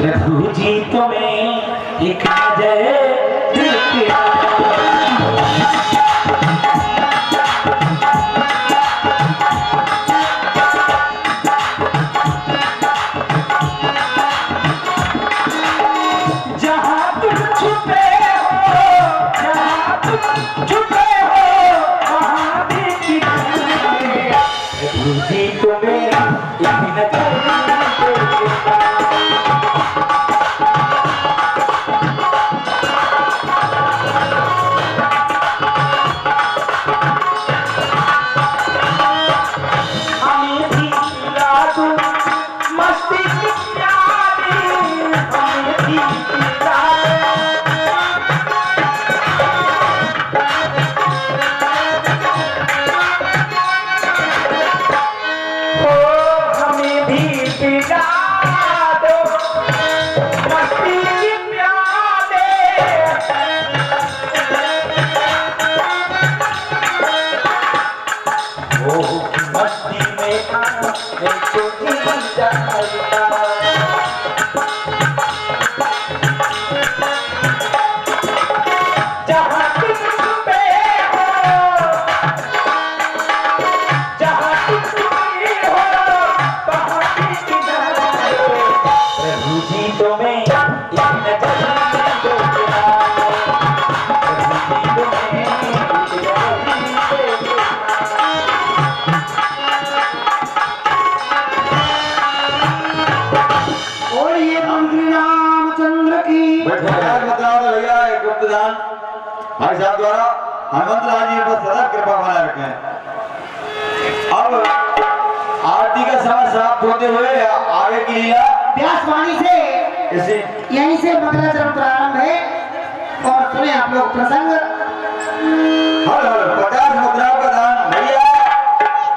प्रभु जी तुम्हें एक नजर देखते भाई साहब द्वारा हनुमंत लाल जी पर सदा कृपा बनाए रखें। अब आरती का समय समाप्त होते हुए आगे की लीला व्यासवाणी से इसी यहीं से मंगलाचरण प्रारंभ है और सुने आप लोग प्रसंग। हर हर 50 मुद्राओं का दान भैया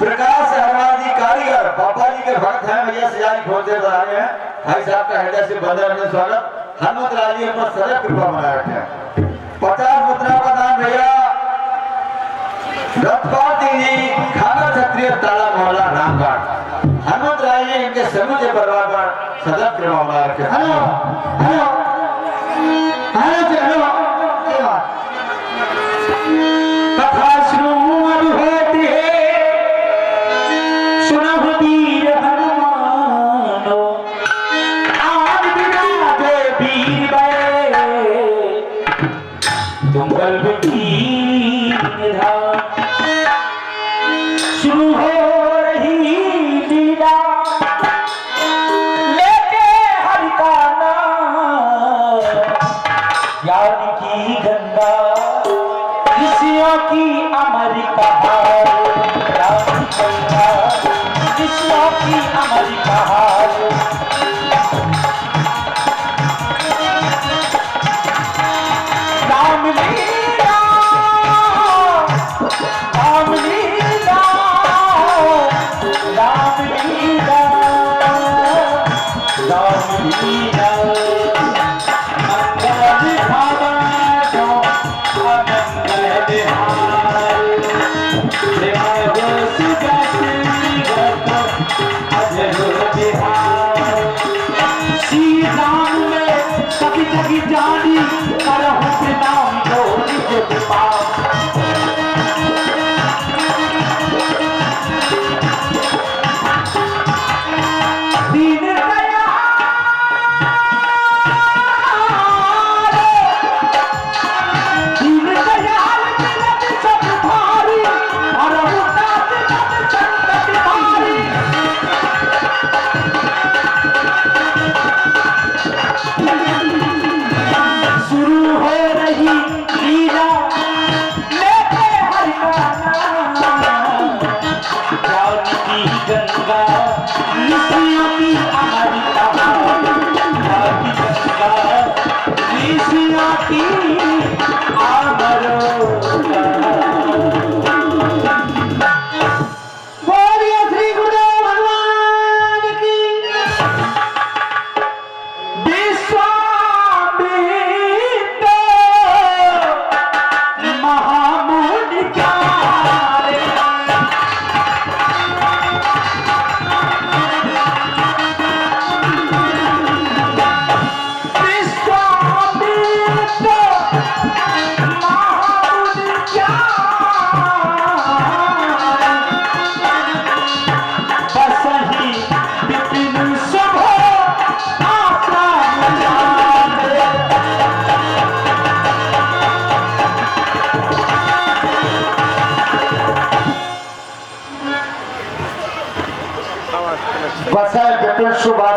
प्रकाश हरवादी कारीगर बाबा जी के भक्त हैं भैया सिजानी खोलते बता रहे हैं। भाई साहब का हृदय से बंदर स्वागत। हनुमंत लाल जी पर सदा कृपा बनाए रखें। 50 मुद्राओं का दान भैया रथपाल सिंह जी खाना क्षत्रिय ताला मोहल्ला रामगढ़। हनुमंत राय जी इनके समूचे परिवार पर सदा कृपा बना रखे। हेलो हेलो हेलो जी हेलो कथा श्रुति होती है सुनहु वीर हनुमानो आज विराजे वीर भय तुम बल की निधान शुरू हो रही लीला लेके हरि का नाम ज्ञान की गंगा ऋषियों की अमर कहार राम गंगा ऋषियों की अमर कहार राम लीला राम लीला राम लीला राम लीला मंगल भावो अमंगल हार प्रेम रस जगत अजर बिहार श्री राम में सभी जगी जानी करहु के नाम जो निज पास दीन दयाल दीन दयाल जगत सब भारी करहु दास जग संकट भारी शुरू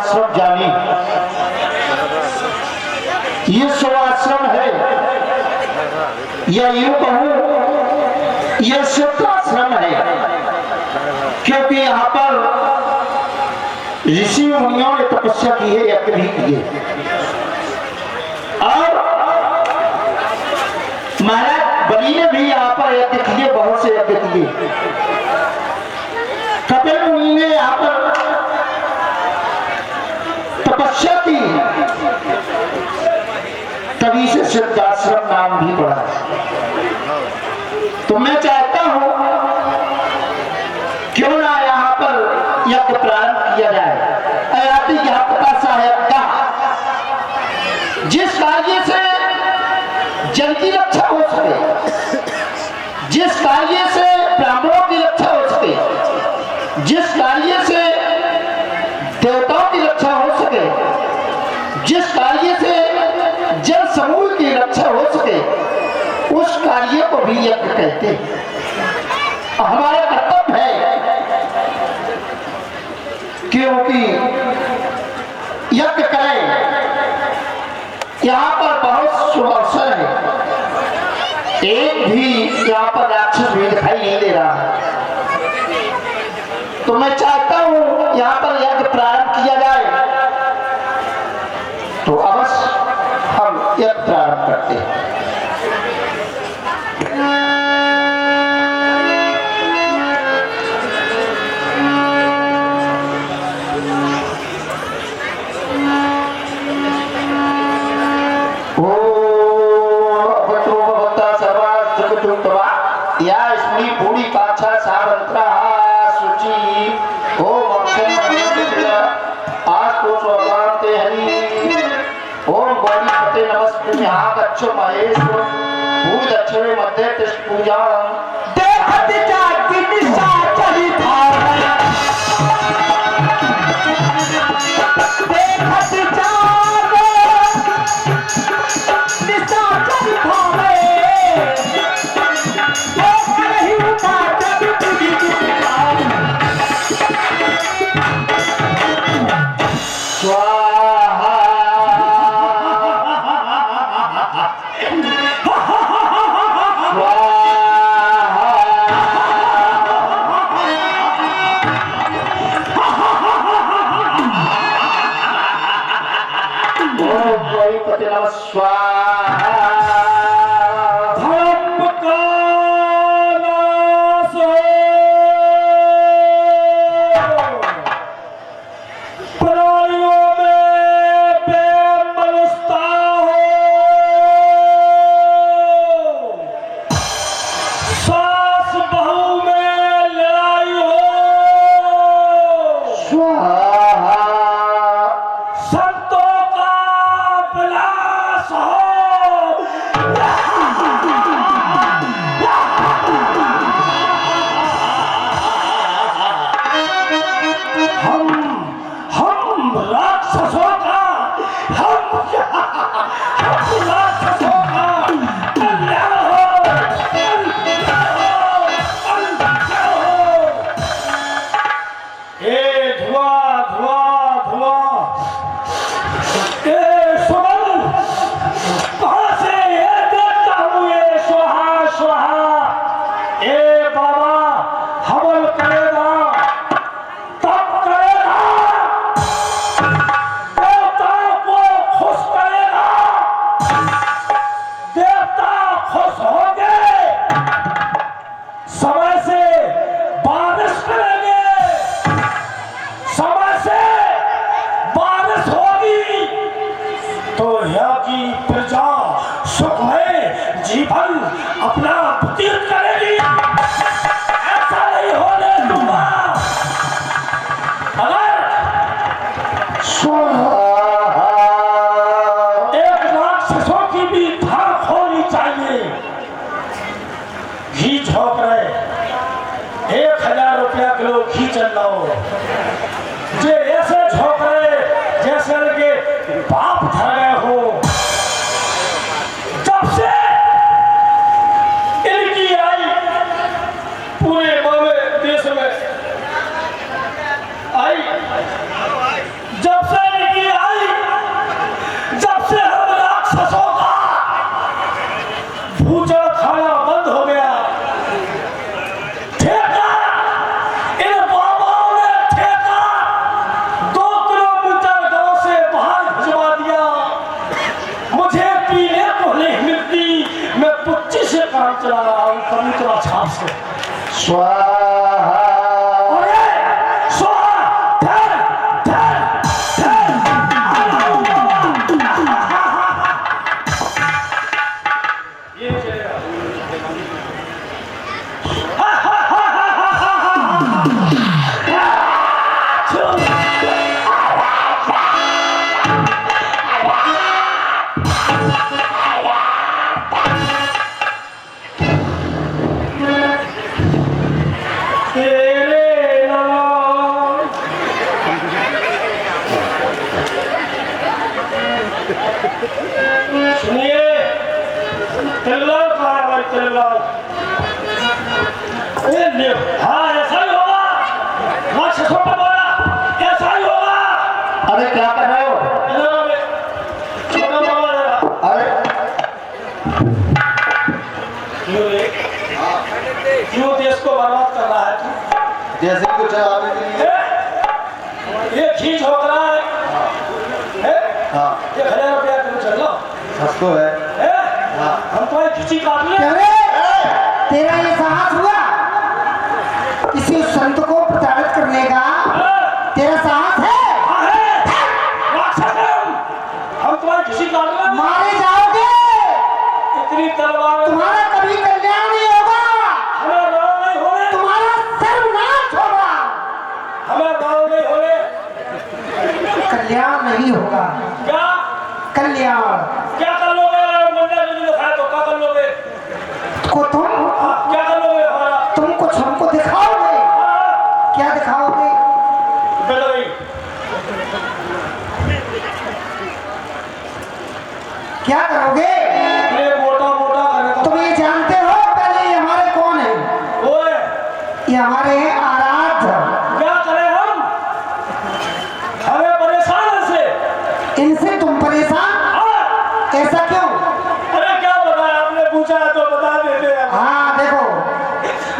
आश्रम जानी। ये सो आश्रम है या यूं कहूं ये सिद्ध आश्रम है, क्योंकि यहाँ पर ऋषि मुनियों ने तपस्या की है, यज्ञ भी किए। और महाराज बलि ने भी यहाँ पर यज्ञ किए, बहुत से यज्ञ किए। कपिल मुनि ने यहाँ पर तपस्या की, तभी से सिद्धाश्रम नाम भी पड़ा। तो मैं चाहता हूं क्यों ना यहाँ पर यज्ञ प्रारंभ किया जाए। अयाति ज्ञापका साहेब का जिस कार्य से जन की रक्षा हो सके, जिस कार्य से ब्राह्मणों की रक्षा हो सके, जिस कार्य से देवताओं की रक्षा हो सके, जिस कार्य से जन समूह की रक्षा हो सके, उस कार्य को भी यज्ञ कहते हैं। हमारा कर्तव्य है, क्योंकि यज्ञ करें। यहाँ पर बहुत शुभ अवसर है, एक भी यहाँ पर राक्षस भी दिखाई नहीं दे रहा है। तो मैं चाहता हूं यहाँ पर यज्ञ प्रारंभ किया जाए। तो अवश्य हम यज्ञ प्रारंभ करते हैं। या स्मृति पूरी पाछा सावंत्रा सुचि ओम अक्षर आज तो स्वकांते हरि ओम बलि पते नमस्ते यहाँ गच्छो महेश पूज अक्षरे मध्य तिष्ठ पूजा देखत जाति निशाचरी भावना देखत जाति निशाचरी भावना जीवन अपना व्यतीत करेगी। ऐसा नहीं होने दूंगा। अगर एक राक्षसों की भी धाक होनी चाहिए। घी झोंक रहे 1000 रुपया किलो घी चल रहा हो, जे ऐसे झोंक रहे जैसे के बाप धर गए हो। जब से इनकी आई पूरे देश में आई, जब से स्वाहा। अरे स्वाहा धर धर धर ये चलेगा। तेरे नाम सुनिए चिल्लाओ कहाँ भाई चिल्लाओ हाँ ऐसा ही होगा माँ छोटा बोला ऐसा ही होगा अरे क्या कर रहे हो? छोटा बोला अरे क्यों रे क्यों देश को बर्बाद कर रहा है तू जैसे कुछ आने के लिए ये खींच हो रहा है हाँ 1000 रुपया क्यों चल लो सस्तो है हाँ हम तो खिंची काट लिया क्या रे? तेरा ये साहस हुआ किसी संत को प्रताड़ित करने का? तेरा साहस है? हम तुम्हारी खिंची काट रहे हैं मारे जाओगे, इतनी तलवार तुम्हारा कभी कल्याण नहीं होगा, हमें गाँव नहीं होने तुम्हारा सर्वनाश होगा, हमें गाँव नहीं होने कल्याण नहीं होगा। क्या कल्याण क्या कर लोगे मंडा जो दिखाया तो क्या कर लोगे को तुम क्या कर लोगे हमारा तुम कुछ हमको दिखाओगे? क्या दिखाओगे? बेलवई क्या करोगे? ये मोटा मोटा करने का तुम ये जानते हो पहले ये हमारे कौन है? वो है ये हमारे हैं आराध्य। क्या करें हम हमें परेशान है से इनसे तुम परेशान? ऐसा क्यों? अरे क्या बताया आपने पूछा है तो बता देते हैं हाँ देखो,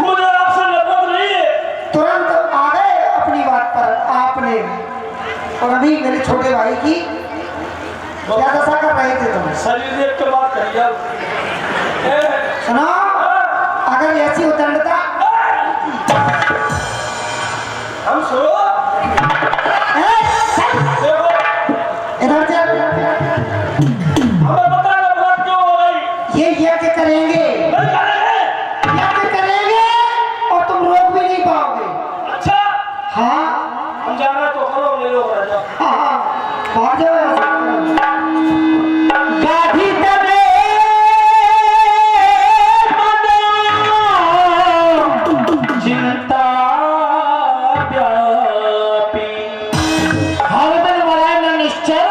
मुझे आपसे नफरत नहीं है तुरंत आ गए अपनी बात पर आपने। और अभी मेरे छोटे भाई की क्या दशा कर रहे थे तुम? शरीर देख के बात करिए सुनो, अगर ऐसी उदंडता हम सुनो देखो इधर चल, हमें पता है नफरत क्यों हो गई ये यज्ञ करेंगे, नहीं करेंगे यज्ञ करेंगे और तुम रोक भी नहीं पाओगे। अच्छा हाँ हम जाना तो करो ले लो रह जाओ हाँ हाँ, भाग जाओ यहाँ से। गाधी तने मनो चिंता व्यापी हरदन वराय न निश्चर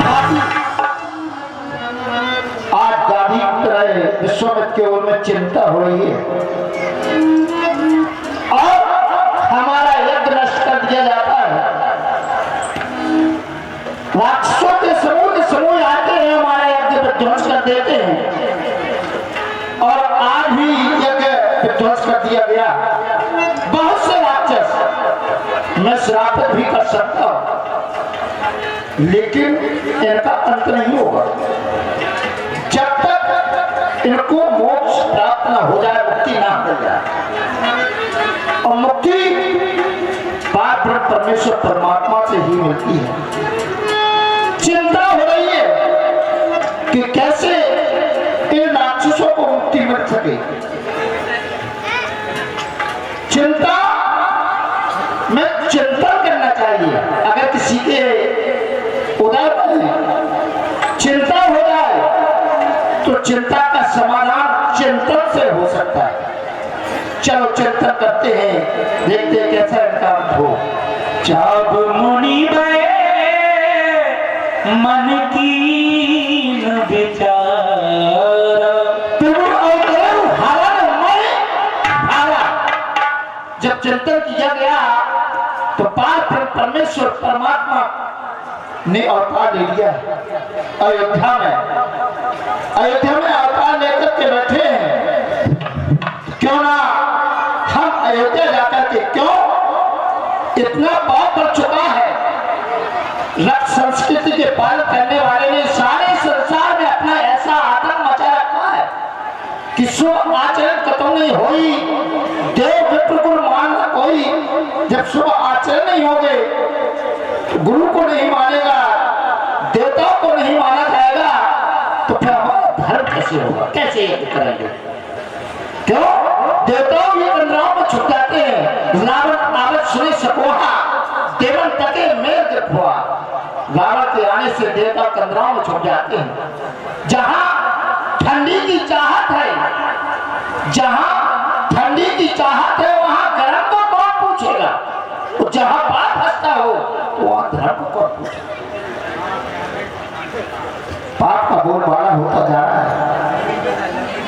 पापी। आज गाधी तरह विश्वमित्र के ओर में चिंता हो रही है और हमारा यज्ञ नष्ट कर दिया जाता है। राक्षसों के समूह आते हैं, हमारा यज्ञ विध्वंस कर देते हैं और आज भी यज्ञ विध्वंस कर दिया गया। बहुत से राक्षस मैं श्रापित भी कर सकता हूं लेकिन इनका अंत नहीं होगा जब तक इनको मोक्ष प्राप्त न हो जाए, मुक्ति ना मिल जाए। और मुक्ति पार ब्रह्म परमेश्वर परमात्मा से ही मिलती है। चिंता हो रही है कि कैसे इन राक्षसों को मुक्ति मिल सके। चिंता में चिंतन करना चाहिए। अगर किसी के उदय में चिंता हो जाए तो चिंता का समाधान चिंतन से हो सकता है। चलो चिंतन करते हैं, देखते हैं कैसा इनका अंत हो। जब मुनि भय मन की न विचार तुम अवतरण हरण में हारा। जब चिंतन किया गया तो पार परमेश्वर परमात्मा ने अवतार ले लिया अयोध्या में। अयोध्या में अवतार लेकर के बैठे हैं। क्यों ना हम अयोध्या जाकर के, क्यों इतना पाप बढ़ चुका है। रक्त संस्कृति के पालन करने वाले ने सारे संसार में अपना ऐसा आतंक मचा रखा है कि सो आचरण खत्म नहीं हुई। शुभ आचरण नहीं होंगे, गुरु को नहीं मानेगा, देवताओं को नहीं माना जाएगा, तो फिर हमारा धर्म कैसे होगा, कैसे करेंगे? क्यों? देवताओं ये कंदराओं में छुप जाते हैं। रावण आवत सुने सकोहा, देवन तके मेल देखुआ। रावण के आने से देवता कंदराओं में छुप जाते हैं। जहां ठंडी की चाहत है, जहां ठंडी की चाहत है, वहां गर्म को कौन पूछेगा? तो जहां पाप हंसता हो तो वहां धर्म को कौन पूछेगा? पाप का बोलबाला होता जा रहा है,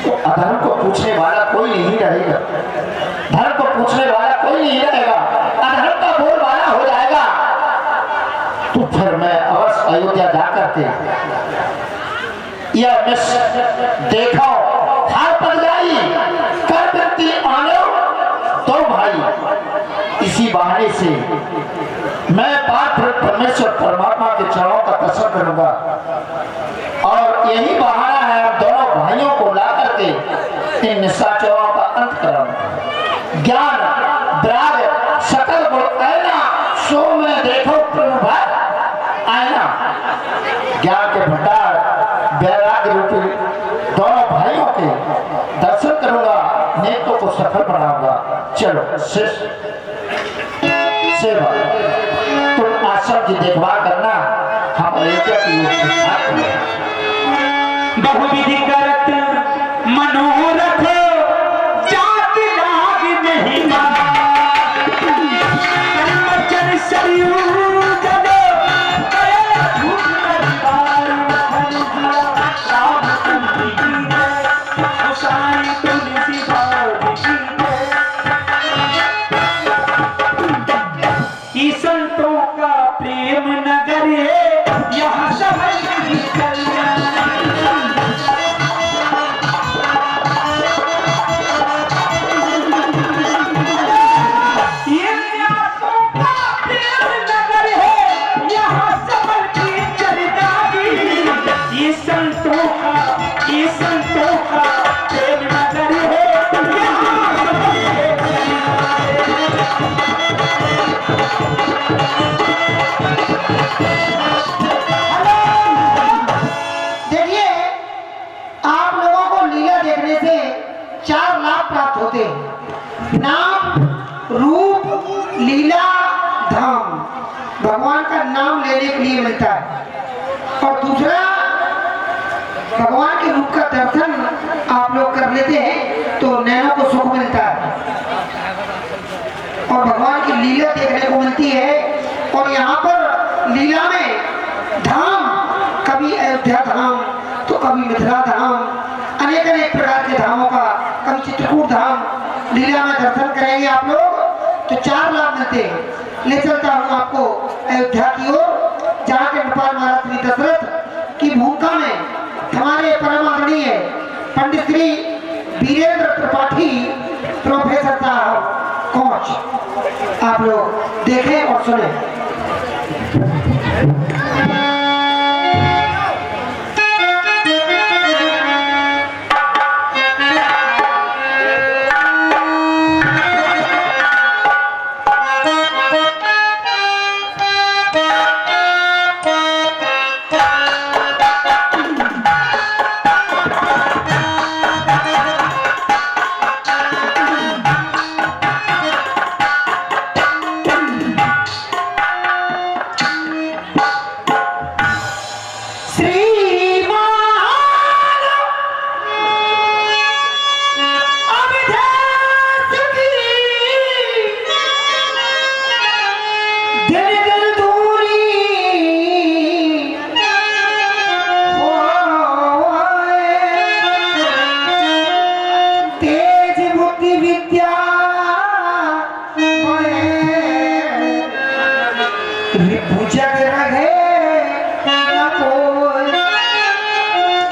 तो अधर्म को पूछने वाला कोई नहीं रहेगा, धर्म को पूछने वाला कोई नहीं रहेगा, अधर्म का बोलबाला हो जाएगा। तो फिर मैं अवश्य अयोध्या जाकर के यह मिस देखो, हार पड़ जाई कर व्यक्ति आने तो भाई, इसी बहाने से मैं पाठ परमेश्वर परमात्मा के चरणों का दर्शन करूंगा, और यही बहाना है हम दोनों भाइयों को ला करके इन निशाचरों का अंत कराऊंगा। ज्ञान वैराग्य सकल गुण आयना, सो में देखो प्रभु आयना। ज्ञान के भंडार वैराग्य रूपी दोनों भाइयों के दर्शन करूंगा, नेकों को सफल बनाऊंगा। चलो सेवा तुम आश्रम की देखभाल करना, हम अयोध्या की बहुविधि करत मनोरथ जात लाग नहीं कर्मचर सरयू जब गए भूख परिवार राम चंद्र की जय, गोसाई तुलसी बाबू की जय। संतों का प्रेम नगर है, यहाँ समझ नहीं चल होते हैं। नाम, रूप, लीला, धाम, भगवान का नाम लेने के लिए मिलता है, और दूसरा भगवान के रूप का दर्शन आप लोग कर लेते हैं तो नैनों को सुख मिलता है, और भगवान की लीला देखने को मिलती है। और यहाँ पर लीला में धाम, कभी अयोध्या धाम तो कभी मिथिला धाम, अनेक अनेक प्रकार के धामों का, कभी चित्रकूट धाम लीला में दर्शन करेंगे आप लोग तो 4 लाभ मिलते हैं। ले चलता हूँ आपको अयोध्या की ओर, जहाँ के गोपाल महाराज श्री दशरथ की भूमिका में हमारे परम आदरणीय पंडित श्री वीरेंद्र त्रिपाठी प्रोफेसर साहब कोच आप लोग देखें और सुने।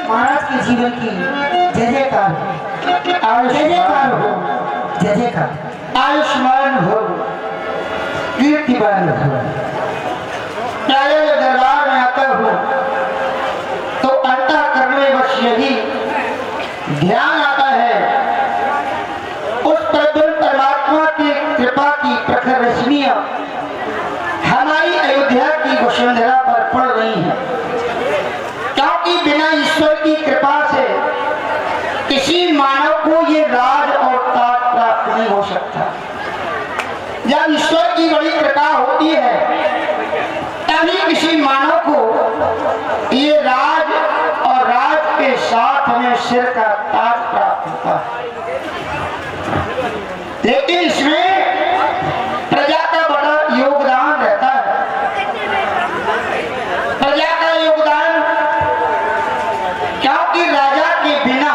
महाराज के जीवन की जय जयकार हो, जय जयकार हो, जय जयकार, आयुष्मान हो, कीर्तिमान हो। दरबार में आता हूँ तो अंतःकरण में बस यही ध्यान आता है उस परब्रह्म परमात्मा की कृपा की प्रखर रश्मियां नहीं है, क्योंकि बिना ईश्वर की कृपा से किसी मानव को ये राज और ताज प्राप्त नहीं हो सकता। जब ईश्वर की बड़ी कृपा होती है तभी किसी मानव को ये राज और राज के साथ में सिर का ताज प्राप्त होता है। लेकिन इसमें प्रजा का बड़ा योगदान रहता है। प्रजा का योगदान, क्योंकि राजा के बिना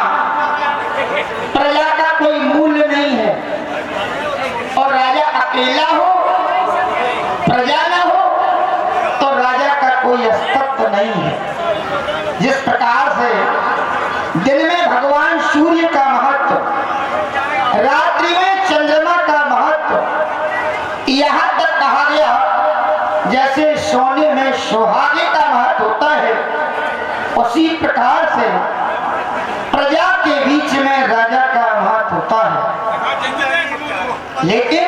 प्रजा का कोई मूल्य नहीं है, और राजा अकेला हो, प्रजा न हो, तो राजा का कोई अस्तित्व नहीं है। जिस प्रकार से दिन में भगवान सूर्य का महत्व, रात्रि में चंद्रमा का महत्व, यहाँ तक कहा गया जैसे सोने में सुहागे का महत्व होता है, उसी प्रकार से प्रजा के बीच में राजा का महत्व होता है। लेकिन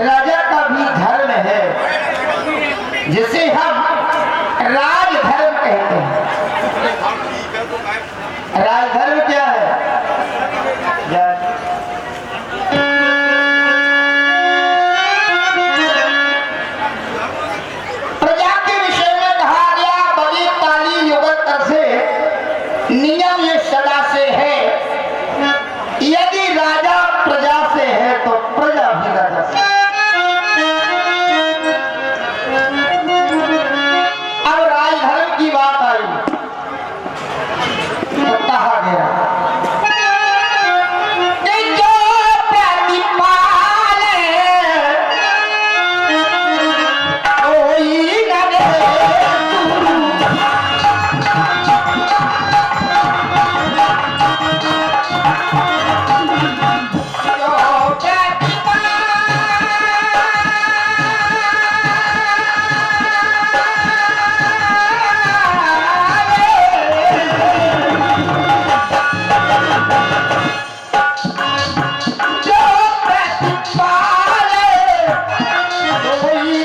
राजा का भी धर्म है, जिसे हम राजधर्म कहते हैं। राजधर्म क्या है? प्रजा के विषय में कहा गया बड़ी ताली युगत से नियम ये सदा से है। यदि राजा प्रजा से है तो प्रजा भी राजा से। अब राजधर्म की बात आई तो कहा गया कि जो प्रतिपाल कोई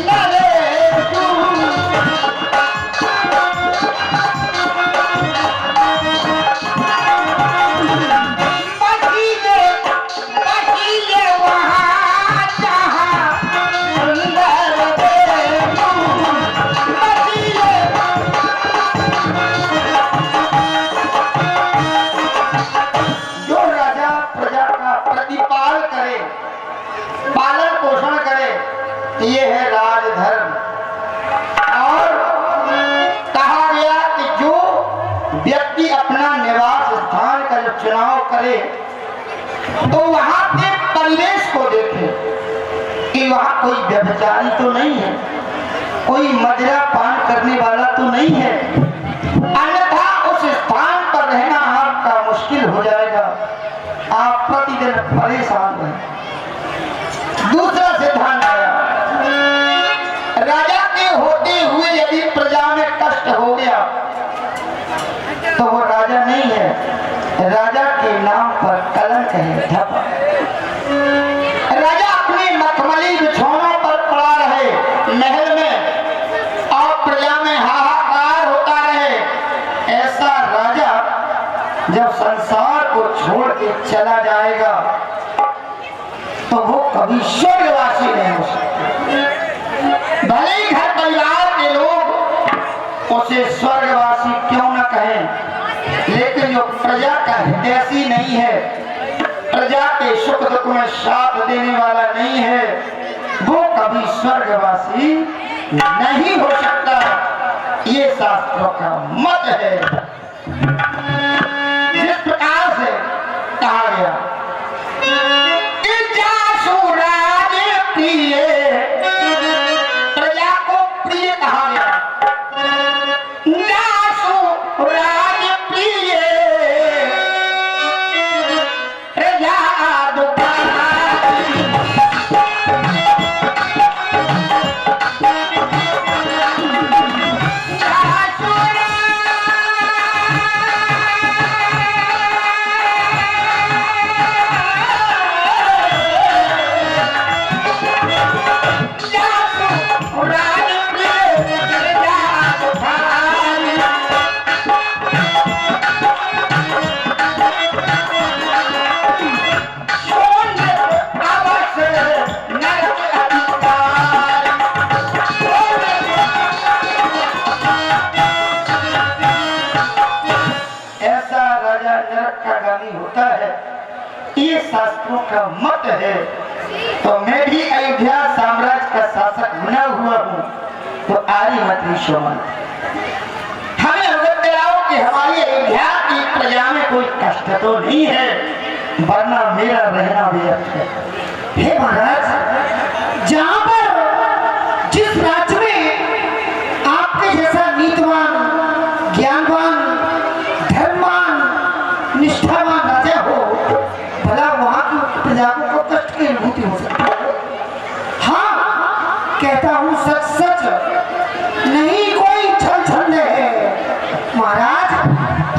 न दे ये है राजधर्म। और कहा गया कि जो व्यक्ति अपना निवास स्थान का चुनाव करे तो वहां के परिवेश को देखे कि वहां कोई व्यभिचारी तो नहीं है, कोई मदिरा पान करने वाला तो नहीं है, अन्यथा उस स्थान पर रहना आपका मुश्किल हो जाएगा, आप प्रतिदिन परेशान रहें। दूसरा सिद्धांत आया, राजा के होते हुए यदि प्रजा में कष्ट हो गया तो वो राजा नहीं है, राजा के नाम पर कलंक है, ठप्पा। राजा अपने मखमली बिछौनों पर पड़ा रहे महल में और प्रजा में हाहाकार होता रहे, ऐसा राजा जब संसार को छोड़ के चला जाएगा तो वो कभी स्वर्गवासी नहीं हो सकता। भले ही घर परिवार के लोग उसे स्वर्गवासी क्यों न कहें, लेकिन जो प्रजा का हितैषी नहीं है, प्रजा के सुख दुख में साथ देने वाला नहीं है, वो कभी स्वर्गवासी नहीं हो सकता। ये शास्त्रों का मत है। जिस प्रकार से कहा गया प्रिय, प्रजा को प्रिय कहा गया, जासु राज प्रिय, प्रजा जासु नहीं होता है, ये शास्त्रों का मत है। तो मैं भी अयोध्या साम्राज्य का शासक बना हुआ हूँ, तो आर्य मत विश्वमन हमें अवगत कराओ कि हमारी अयोध्या की प्रजा में कोई कष्ट तो नहीं है, वरना मेरा रहना व्यर्थ है। हे महाराज, जहाँ पर जिस राज्य में आपके जैसा नीतिवान, ज्ञानवान, धर्मवान, निष्ठावान राजा हो, भला वहाँ की प्रजा को कष्ट की अनुभूति हो सकती है। हाँ, कहता हूँ सच सच, नहीं कोई छल छल है। महाराज,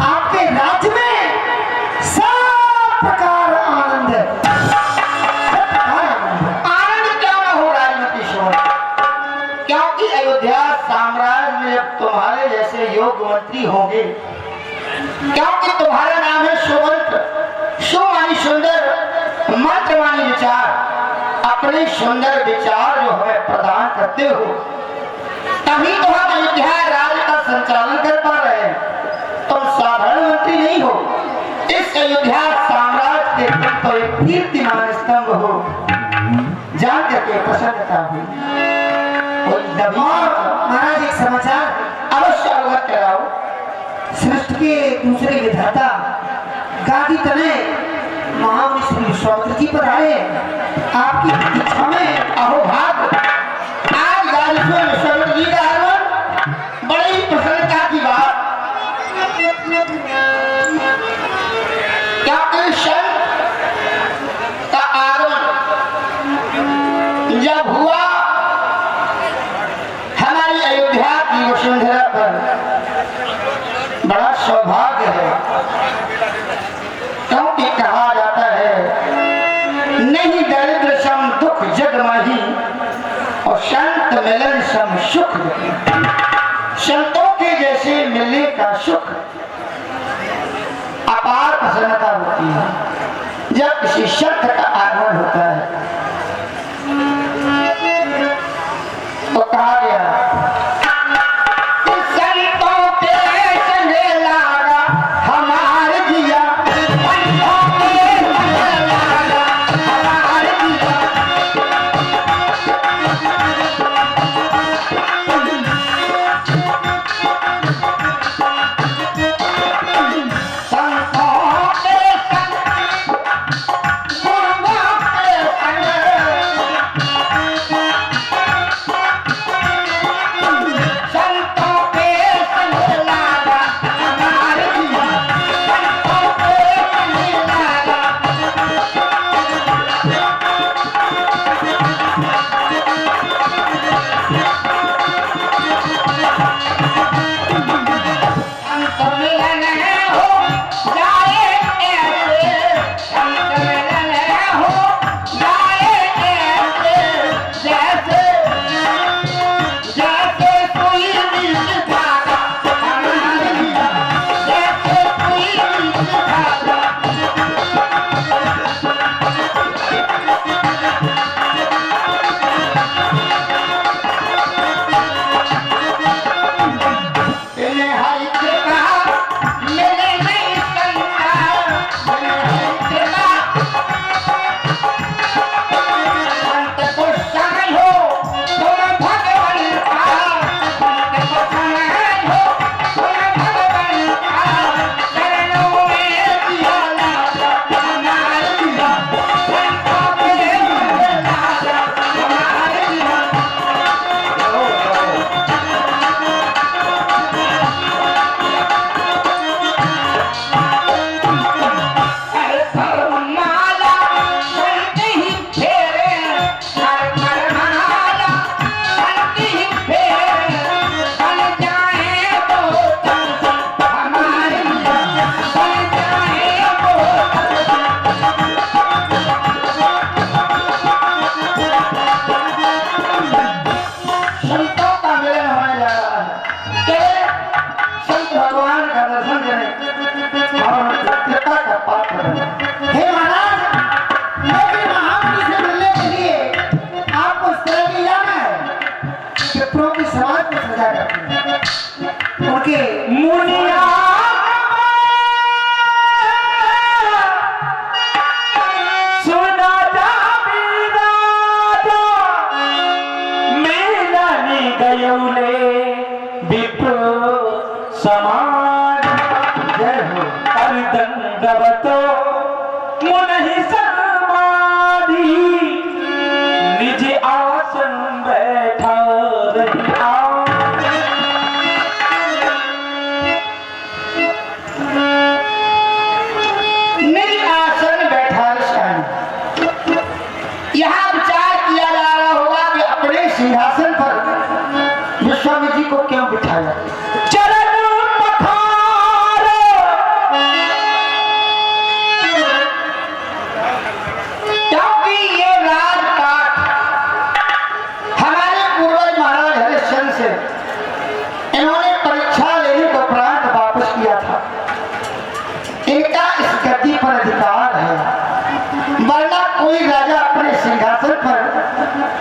आपके राज्य में सब प्रकार आनंद है। आनंद क्यों न हो राजनीतिश्वर, क्योंकि अयोध्या साम्राज्य में अब तुम्हारे जैसे योग्य मंत्री होंगे, क्योंकि तुम्हारा नाम है सुमंत्र, सुमानी सुंदर, मंत्रवाणी विचार। अपने सुंदर विचार जो हमें प्रदान करते हो, तभी तो हम अयोध्या राज्य का संचालन कर पा रहे हैं। तुम साधारण मंत्री नहीं हो, इस अयोध्या साम्राज्य के तुम तो एक कीर्तिमान स्तंभ हो। जान करके प्रसन्नता हुई। और महाराज, एक समाचार अवश्य अवगत कराओ। सृष्टि के दूसरे विधाता गादी तने महामुनि श्री विश्वामित्र जी पर आए। आपकी इच्छा में अहोभाग आज गाजीपुर विश्वविद्यालय जी का आगमन बड़ी प्रसन्नता की बात, क्योंकि संत का आगमन जब हुआ हमारी अयोध्या की वसुंधरा पर, बड़ा सौभाग्य है। क्योंकि कहा जाता है नहीं दरिद्र सम दुख जग माही, और संत मिलन सम सुख। संतों के जैसे मिलने का सुख, अपार प्रसन्नता होती है जब किसी संत का आगमन होता है। तो कहा गया संतों के संगे लागा हमार जिया, संतों के संगे लागा हमार जिया। उनके मुनिया समाधि जय हो कर दंडवतो मुनि समाधि निज आसन बैठा रही निज आसन बैठा रही। यहाँ विचार किया जा रहा होगा कि अपने सिंहासन पर विश्वामित्र जी को क्यों बिठाया। चरण पखार क्योंकि ये राजपाट हमारे पूर्वज महाराज हरिश्चंद्र से इन्होंने परीक्षा लेने के उपरांत वापस किया था। इनका इस गद्दी पर अधिकार है, वरना कोई राजा अपने सिंहासन पर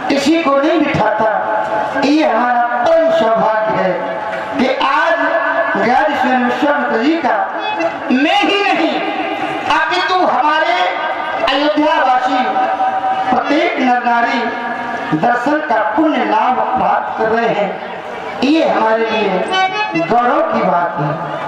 किसी को नहीं बिठाता। ये हमारा परम सौभाग्य है कि आज राजश्री विश्वामित्र जी का मैं ही नहीं अपितु हमारे अयोध्यावासी प्रत्येक नर नारी दर्शन का पुण्य लाभ प्राप्त कर रहे हैं। ये हमारे लिए गौरव की बात है।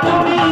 तुम्ही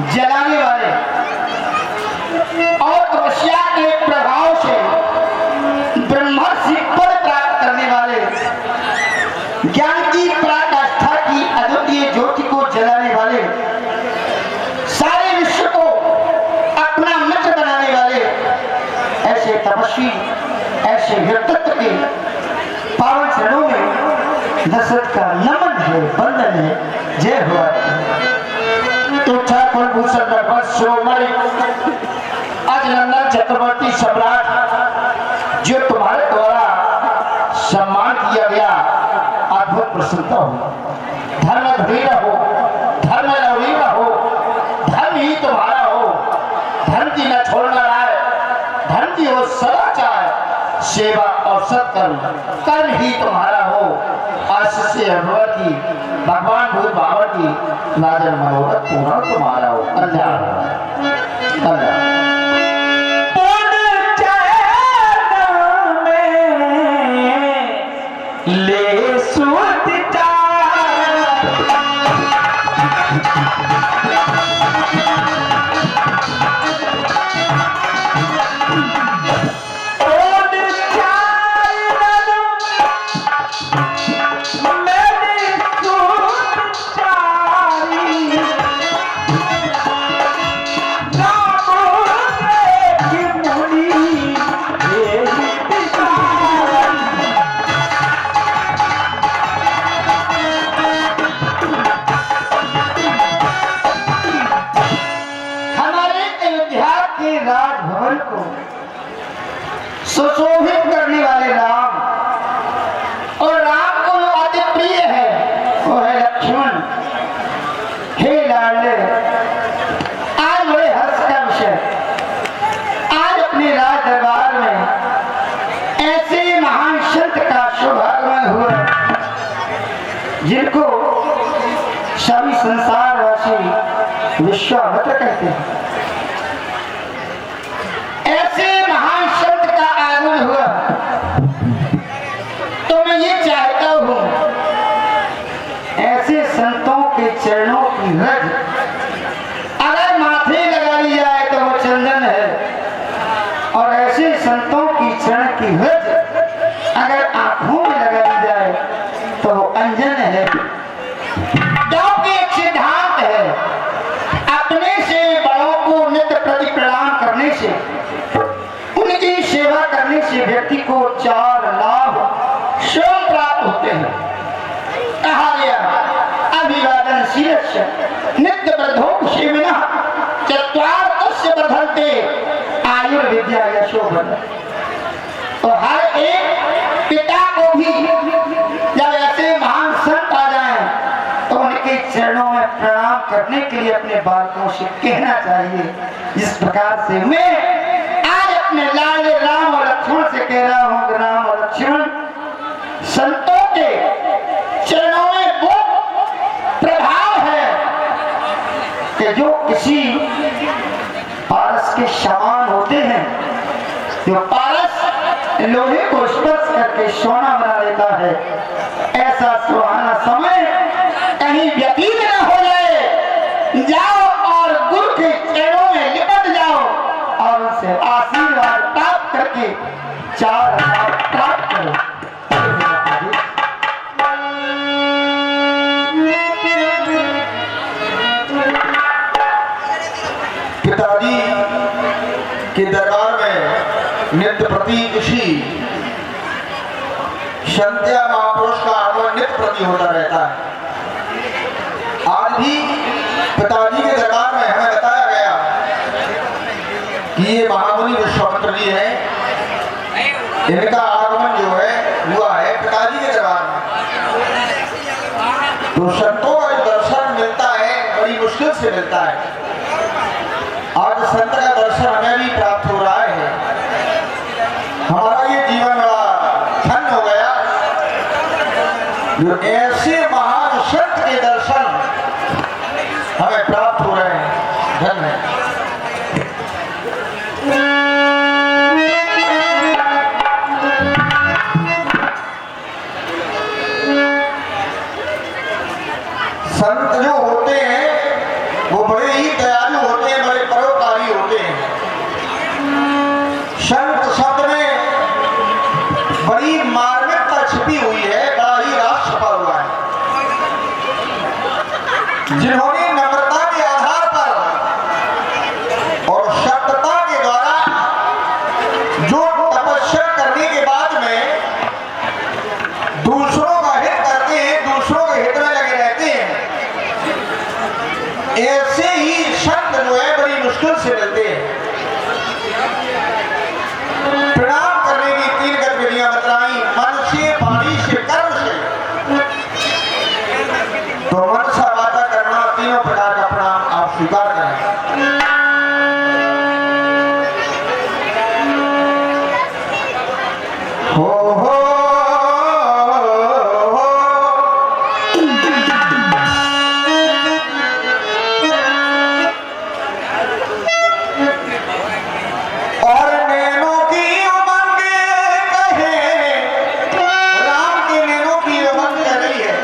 जलाने वाले और तपस्या के प्रभाव से ब्रह्मर्षि पद प्राप्त करने वाले, ज्ञान की पराकाष्ठा की अद्वितीय ज्योति को जलाने वाले, सारे विश्व को अपना मित्र बनाने वाले ऐसे तपस्वी, ऐसे व्यक्तित्व के पावन चरणों में दशरथ का नमन है, वंदन है। जय हो। तो ठाकुर भूषण शिरोमणि अजनंदन चक्रवर्ती सम्राट, जो तुम्हारे द्वारा सम्मान किया गया, अद्भुत प्रसन्नता हो। धर्म धुरी रहो, धर्म लवरी रहो, धर्म ही तुम्हारा हो, धर्म की न छोड़ना राय, धर्म की हो सदाचार, सेवा और सत्कर्म, कर्म ही तुम्हारा हो। आशीष की भगवान भूत बाबर की नाजर मनोरथ पूर्ण तुम्हारा हो। कल्याण कल्याण। ले सूत राजभवन को सुशोभित करने वाले राम, और राम को जो अति प्रिय है वो है लक्ष्मण। हे लाडले, आज बड़े हर्ष का विषय, आज अपने राज दरबार में ऐसे महान संत का शुभागमन हुआ जिनको सभी संसारवासी विश्वामित्र कहते हैं। ऐसे महान संत का आगमन हुआ तो मैं ये चाहता हूं, ऐसे संतों के चरणों की रज अगर माथे लगा ली जाए तो वो चंदन है, और ऐसे संतों की चरण की रज अगर आंखों में लगा ली जाए तो वो अंजन है। क्योंकि एक सिद्धांत है, अपने से बड़ों को नित्य प्रति प्रणाम करने से, उनकी सेवा करने से व्यक्ति को 4 लाभ स्वयं प्राप्त होते हैं। कहा गया, अभिवादन शीर्ष नित्य वृद्धों सेविना चत्वार तस्य वर्धन्ते आयुर्विद्या यशोबल। तो हर एक पिता को भी जब ऐसे महान संत आ जाएं तो उनके चरणों में प्रणाम करने के लिए अपने बालकों से कहना चाहिए। जिस प्रकार से मैं आज अपने लाल राम और लक्ष्मण से कह रहा हूं, राम और लक्ष्मण, संतों के चरणों में वो प्रभाव है कि जो किसी पारस के समान होते हैं। जो पारस लोहे को स्पर्श करके सोना बना देता है, ऐसा सुहाना समय कहीं व्यतीत न हो जाए। जाओ और गुरु के चरणों में लिपट जाओ और उनसे आशीर्वाद प्राप्त करके 4 लाभ प्राप्त करो। पिताजी के दरबार में नित्य प्रति ऋषि संध्या महापुरुष का आगमन नित्य प्रति होता रहता है। आज भी पिताजी के दरबार में हमें बताया गया कि ये महामुनि विश्वामित्र जी हैं, इनका आगमन जो है हुआ है पिताजी के दरबार में। तो संतों का दर्शन मिलता है, बड़ी मुश्किल से मिलता है। आज संत का दर्शन हमें भी प्राप्त हो रहा है। हमारा ये जीवन बड़ा धन्य हो गया जो ऐसे महान संत के दर्शन हमें प्राप्त हो रहे हैं। धन्य है। संत जो होते हैं वो बड़े ही दयालु से मिलते हैं। प्रणाम करने की 3 गतिविधियां बतलाई, मन से, वाणी से, कर्म से। तो मन सा वाचा करना, तीनों प्रकार का प्रणाम आप स्वीकार करें। हो और नैनों की उमंग कहे, राम की नैनों की उमंग कह रही है।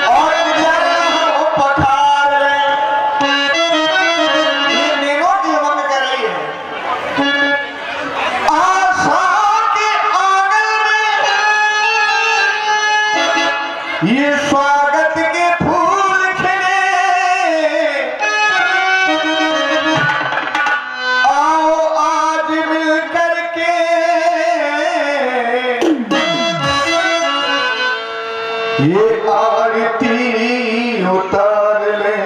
और गुजारा हो पठार में, ये नैनों की उमंग कर रही है। आशा के आंगन में ये स्वागत के फूल खिले, आओ आज मिल करके ये आरती उतार ले।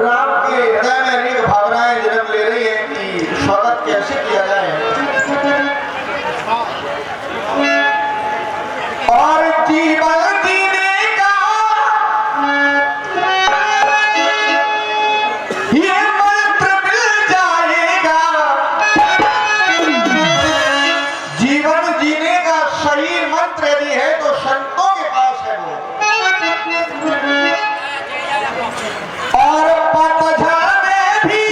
राम के हृदय में अनेक भावनाएं जन्म ले रही हैं कि स्वागत कैसे किया जाए। और जीवन जीने का ये मंत्र मिल जाएगा, जीवन जीने का सही मंत्र यदि है तो संतों के पास है वो। और पतझड़ में भी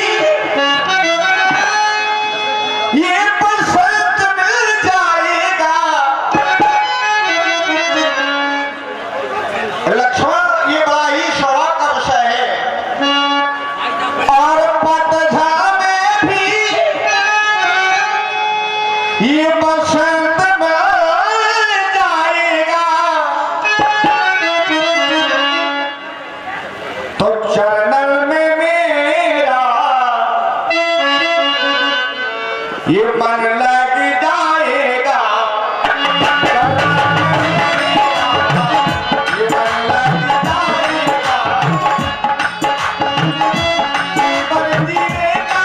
ये बसंत मिल जाएगा। लक्ष्मण, ये बड़ा ही सौभाग्य का विषय है। और पतझड़ में भी ये बसंत मिल जाएगा। तो चरणन में मेरा ये मन लग जाएगा। ये मन लग जाएगा। जीवन जीने का,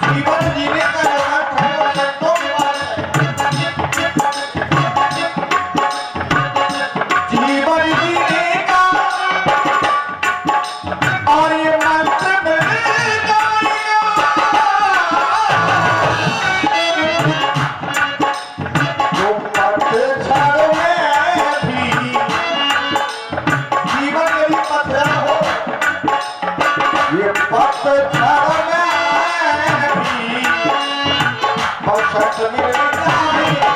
जीवन जीने का जो अर्थ है वो संतों के पास है। जीवन जीने का और ये मंत्र मिल जाएगा। जो पतझड़ में भी जीवन यदि पथरा हो, ये पतझड़ में भी बसंत मिल जाएगा।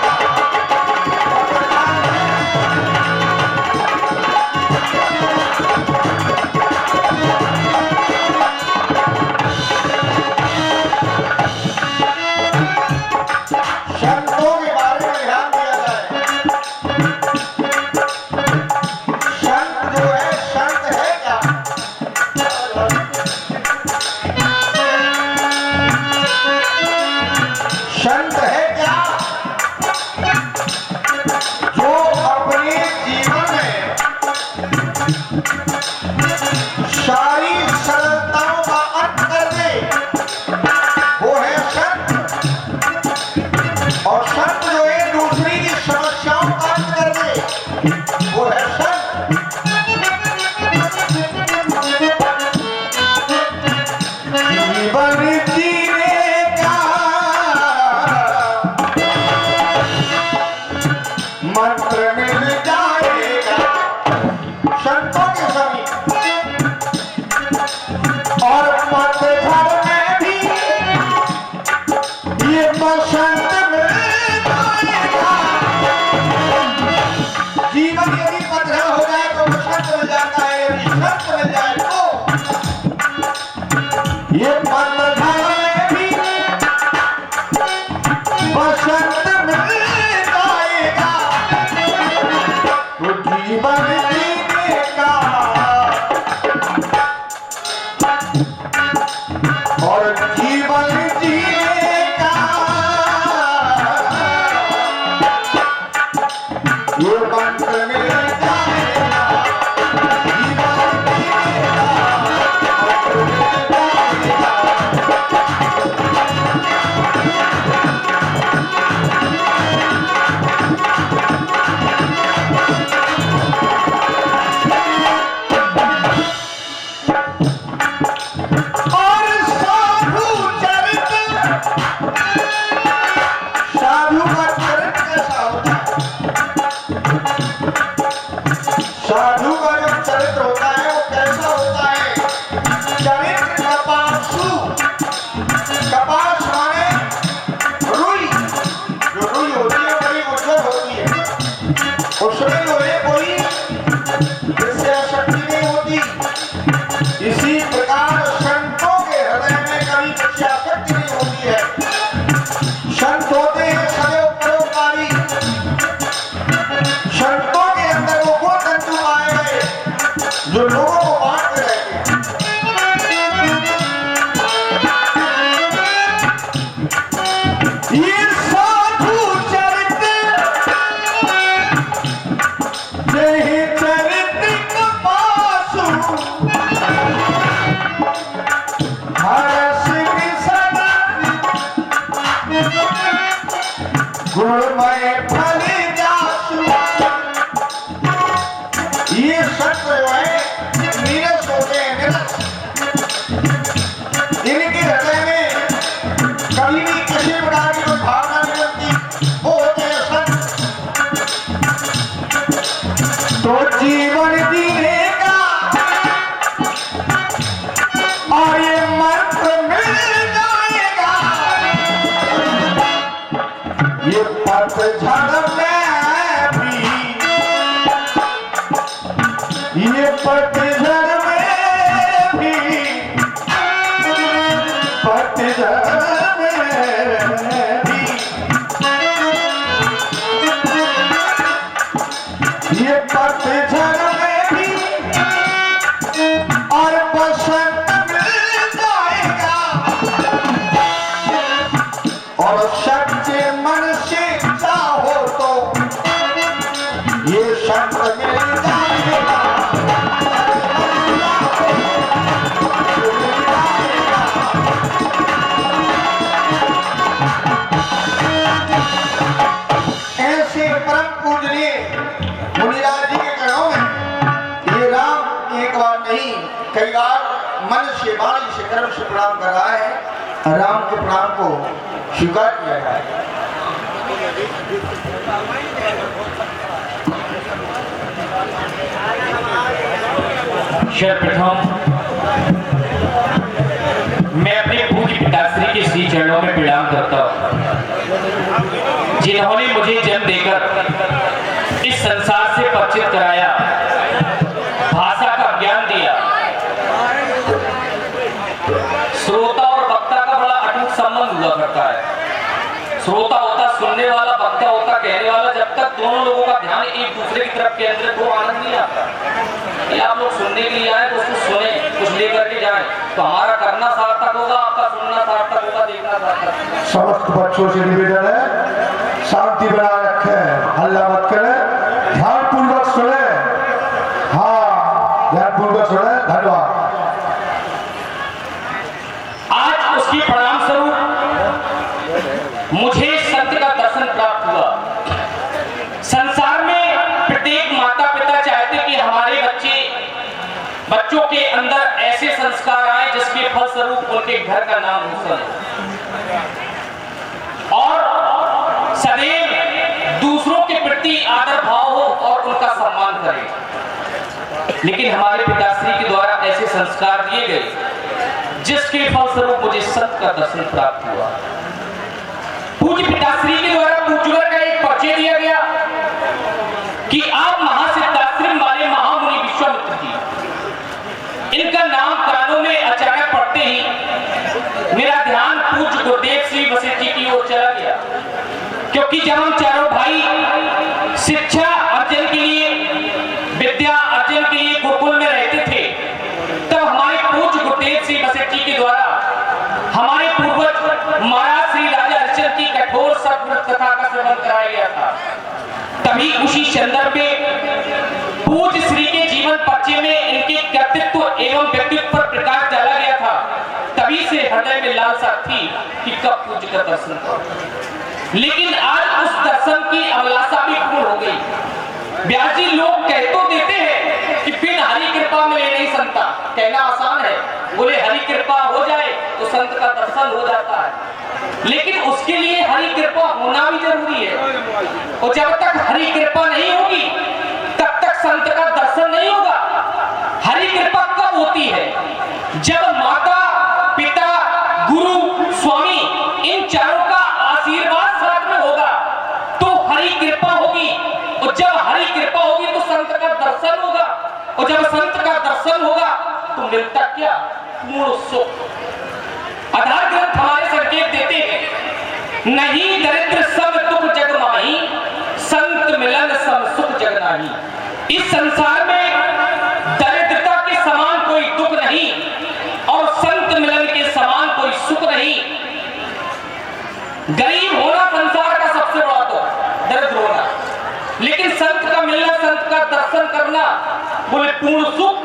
संतों के बारे में ध्यान दिया जाए। संत जो है, संत है क्या? संत है क्या? जो अपने जीवन में सारी सरलताओं का अंत कर दे, वो है संत। और संत जो है दूसरी की समस्याओं का अंत कर दे, वो है संत। जीवन जीने का मंत्र मिल जाएगा संतों के समीप। और पतझड़ में भी ये बसंत मिल जाएगा। जीवन यदि पतझड़ हो जाए तो बसंत मिल जाता है, यदि संत मिल जाए तो ये पतझड़ में भी बसंत मिल जाएगा। तो जीवन जीने का और जीवन जीने का ये मंत्र मिल जाएगा। जीवन जीने का मंत्र मिल जाएगा। और साधु चरित, साधु का चरित कैसा होता है? साधु का जो चरित्र होता है वो कैसा होता है? चरित्र कपासु, कपास माने रुई, जो रुई होती है बड़ी उज्जवल होती है, उसमें जो है कोई इससे शक्ति नहीं होती। इसी प्रकार संतों के हृदय में कभी कुछ आसक्ति नहीं होती है। संत होते हैं सदैव परोपकारी। संतों के अंदर वो गुण तंतु आए गए जो लोगों को बांटते रहते हैं। ये साधु चरित्र नहीं चरित्र कपासु गुणमय फल जासु। ये सत्य जो है नीरस होते हैं, निरस। इनके हृदय में कभी भी किसी प्रकार की कोई भावना नहीं होती, वो होते हैं सत्य। तो जीवन जीने का और ये मंत्र मिल जाएगा। ये पतझड़ में भी, ये पतझड़ में भी, पतझड़ में भी, ये पतझड़ में भी और बसंत मिल जाएगा। और सच्चे मन से चाहो तो ये संत मिल जाएगा। ऐसे परम पूजनीय मुनिराज जी के चरणों में ये राम एक बार नहीं कई बार मन से, वाणी से, कर्म से प्रणाम कर रहा है। राम के प्रणाम को स्वीकार किया जाए। सर्वप्रथम मैं अपने पूज्य पिताश्री के श्री चरणों में प्रणाम करता हूँ, जिन्होंने मुझे जन्म देकर इस संसार से परिचित कराया, भाषा का ज्ञान दिया। श्रोता और वक्ता का बड़ा अटूट संबंध हुआ करता है। श्रोता होता सुनने वाला, वक्ता होता कहने वाला। जब तक दोनों लोगों का ध्यान एक दूसरे की तरफ केंद्रित हो, आनंद नहीं आता। ये आप लोग सुनने के लिए आए तो उसको सुने, कुछ लेकर के जाए तो हमारा करना सार्थक होगा, आपका सुनना सार्थक होगा, देखना सार्थक। समस्त बच्चों से निवेदन है शांति बनाए रखें, हल्ला मत करें, ध्यान पूर्वक सुने। हाँ, ध्यान पूर्वक सुने। धन्यवाद। आज उसकी परिणाम स्वरूप मुझे सत्य का दर्शन प्राप्त हुआ। संसार में प्रत्येक माता पिता चाहते कि हमारे बच्चों के अंदर ऐसे संस्कार आए जिसके फलस्वरूप उनके घर का नाम रोशन हो और सदैव दूसरों के प्रति आदर भाव हो और उनका सम्मान करें। लेकिन हमारे पिताश्री के द्वारा ऐसे संस्कार दिए गए जिसके फलस्वरूप मुझे सत्य का दर्शन प्राप्त हुआ। पूज्य पिताश्री के द्वारा पूज्यवर का एक परिचय दिया गया कि आप महासिद्धाश्रम वाले महामुनि विश्वामित्र जी। इनका नाम कानों में अचानक पड़ते ही मेरा ध्यान पूज्य गुरुदेव श्री वशिष्ठ जी की ओर चला गया, क्योंकि जब हम चारों भाई शिक्षा अर्जन के लिए, विद्या अर्जन के लिए गुरुकुल में रहते थे, तब हमारे पूज्य गुरुदेव श्री वशिष्ठ जी के द्वारा महाराज श्री राजा हरिश्चंद्र की कठोर सतव्रत कथा का श्रवण कराया गया था। तभी उसी संदर्भ में पूज्य श्री के जीवन परिचय में इनके कर्तृत्व एवं व्यक्तित्व पर प्रकाश डाला गया था। तभी से हृदय में लालसा थी कि कब पूज्य का दर्शन करो, लेकिन आज उस दर्शन की अभिलाषा भी पूर्ण हो गई। व्यास जी लोग कह तो देते हैं कि बिन हरि कृपा मिले नहीं संता, कहना आसान है, बोले हरि कृपा हो जाए तो संत का दर्शन हो जाता है, लेकिन उसके लिए हरि कृपा होना भी जरूरी है। और जब तक हरि कृपा नहीं होगी तब तक संत का दर्शन नहीं होगा। हरि कृपा कब होती है? जब माता, पिता, गुरु, स्वामी इन चारों का आशीर्वाद साथ में होगा तो हरि कृपा होगी, और जब हरि कृपा होगी तो संत का दर्शन होगा, और जब संत का दर्शन होगा तो मिलता क्या? पूर्ण सुख। आधार ग्रंथ हमारे संकेत देते हैं, नहीं दरिद्र सब दुख जग माही, संत मिलन सब सुख जग नाही। इस संसार में दरिद्रता के समान कोई दुख नहीं और संत मिलन के समान कोई सुख नहीं। गरीब होना संसार का सबसे बड़ा दुख, दरिद्र होना, लेकिन संत का मिलना, संत का दर्शन करना बोले पूर्ण सुख।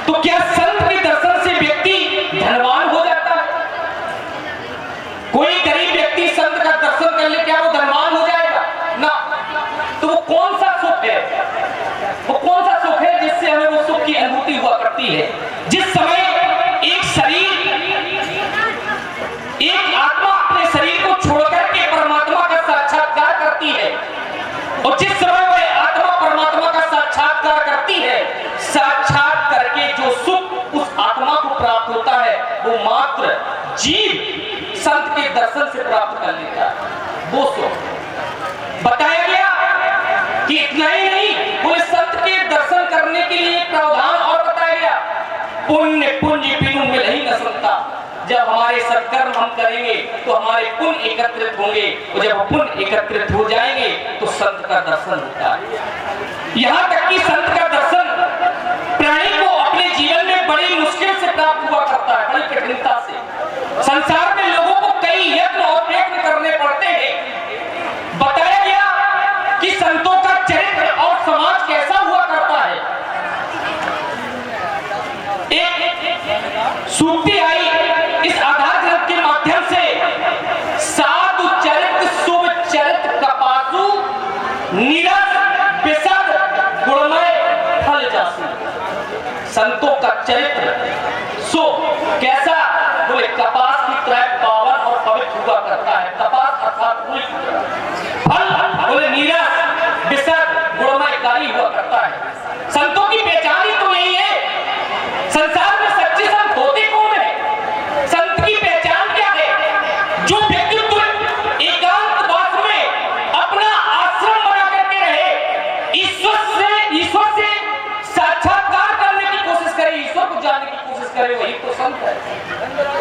तो क्या संत के दर्शन से व्यक्ति धनवान हो जाता है? कोई गरीब व्यक्ति संत का दर्शन कर ले, क्या वो धनवान हो जाएगा? ना। तो वो कौन सा सुख है? वो कौन सा सुख है जिससे हमें वो सुख की अनुभूति हुआ करती है? जिस समय एक शरीर, एक आत्मा अपने शरीर को छोड़कर के परमात्मा का साक्षात्कार करती है, और जिस समय वह आत्मा परमात्मा का साक्षात्कार करती है, साक्षात करके जो सुख उस आत्मा को प्राप्त होता है वो मात्र जीव संत के दर्शन से प्राप्त कर लेता है। वो सुख बताया गया कि इतना ही नहीं, बोले संत के दर्शन करने के लिए प्रावधान और बताया गया, पुण्य पुण्य बिनु मिल ही न सकता। जब हमारे सत्कर्म हम करेंगे तो हमारे पुण्य एकत्रित होंगे, और जब पुण्य एकत्रित हो जाएंगे तो संत का दर्शन होता है। यहाँ तक कि संत का दर्शन प्राणी को अपने जीवन में बड़ी मुश्किल से प्राप्त हुआ करता है, बड़ी कठिनता से। संसार में लोगों को कई यत्न और प्रयत्न करने पड़ते हैं। बताया गया कि संतों का चरित्र और समाज कैसा हुआ करता है। एक सूक्ति आई इस आधार ग्रंथ के माध्यम से, साधु चरित्र शुभ चरित्र कपासु नीरस विशद गुणमय फल जासु। संतों का चरित्र सो कैसा? बोले कपास की तरह पावन और पवित्र हुआ करता है। कपास अर्थात फल, बोले नीरस विशद गुणमयकारी हुआ करता है। संतों की पहचान ही तो यही है। संसार में सच्चे संत होते कौन है? संत की पहचान क्या है? जो व्यक्तित्व एकांतवास में अपना आश्रम बना करके रहे, ईश्वर से साक्षात्कार करने की कोशिश करे, ईश्वर को जानने की कोशिश करे, वही तो संत है।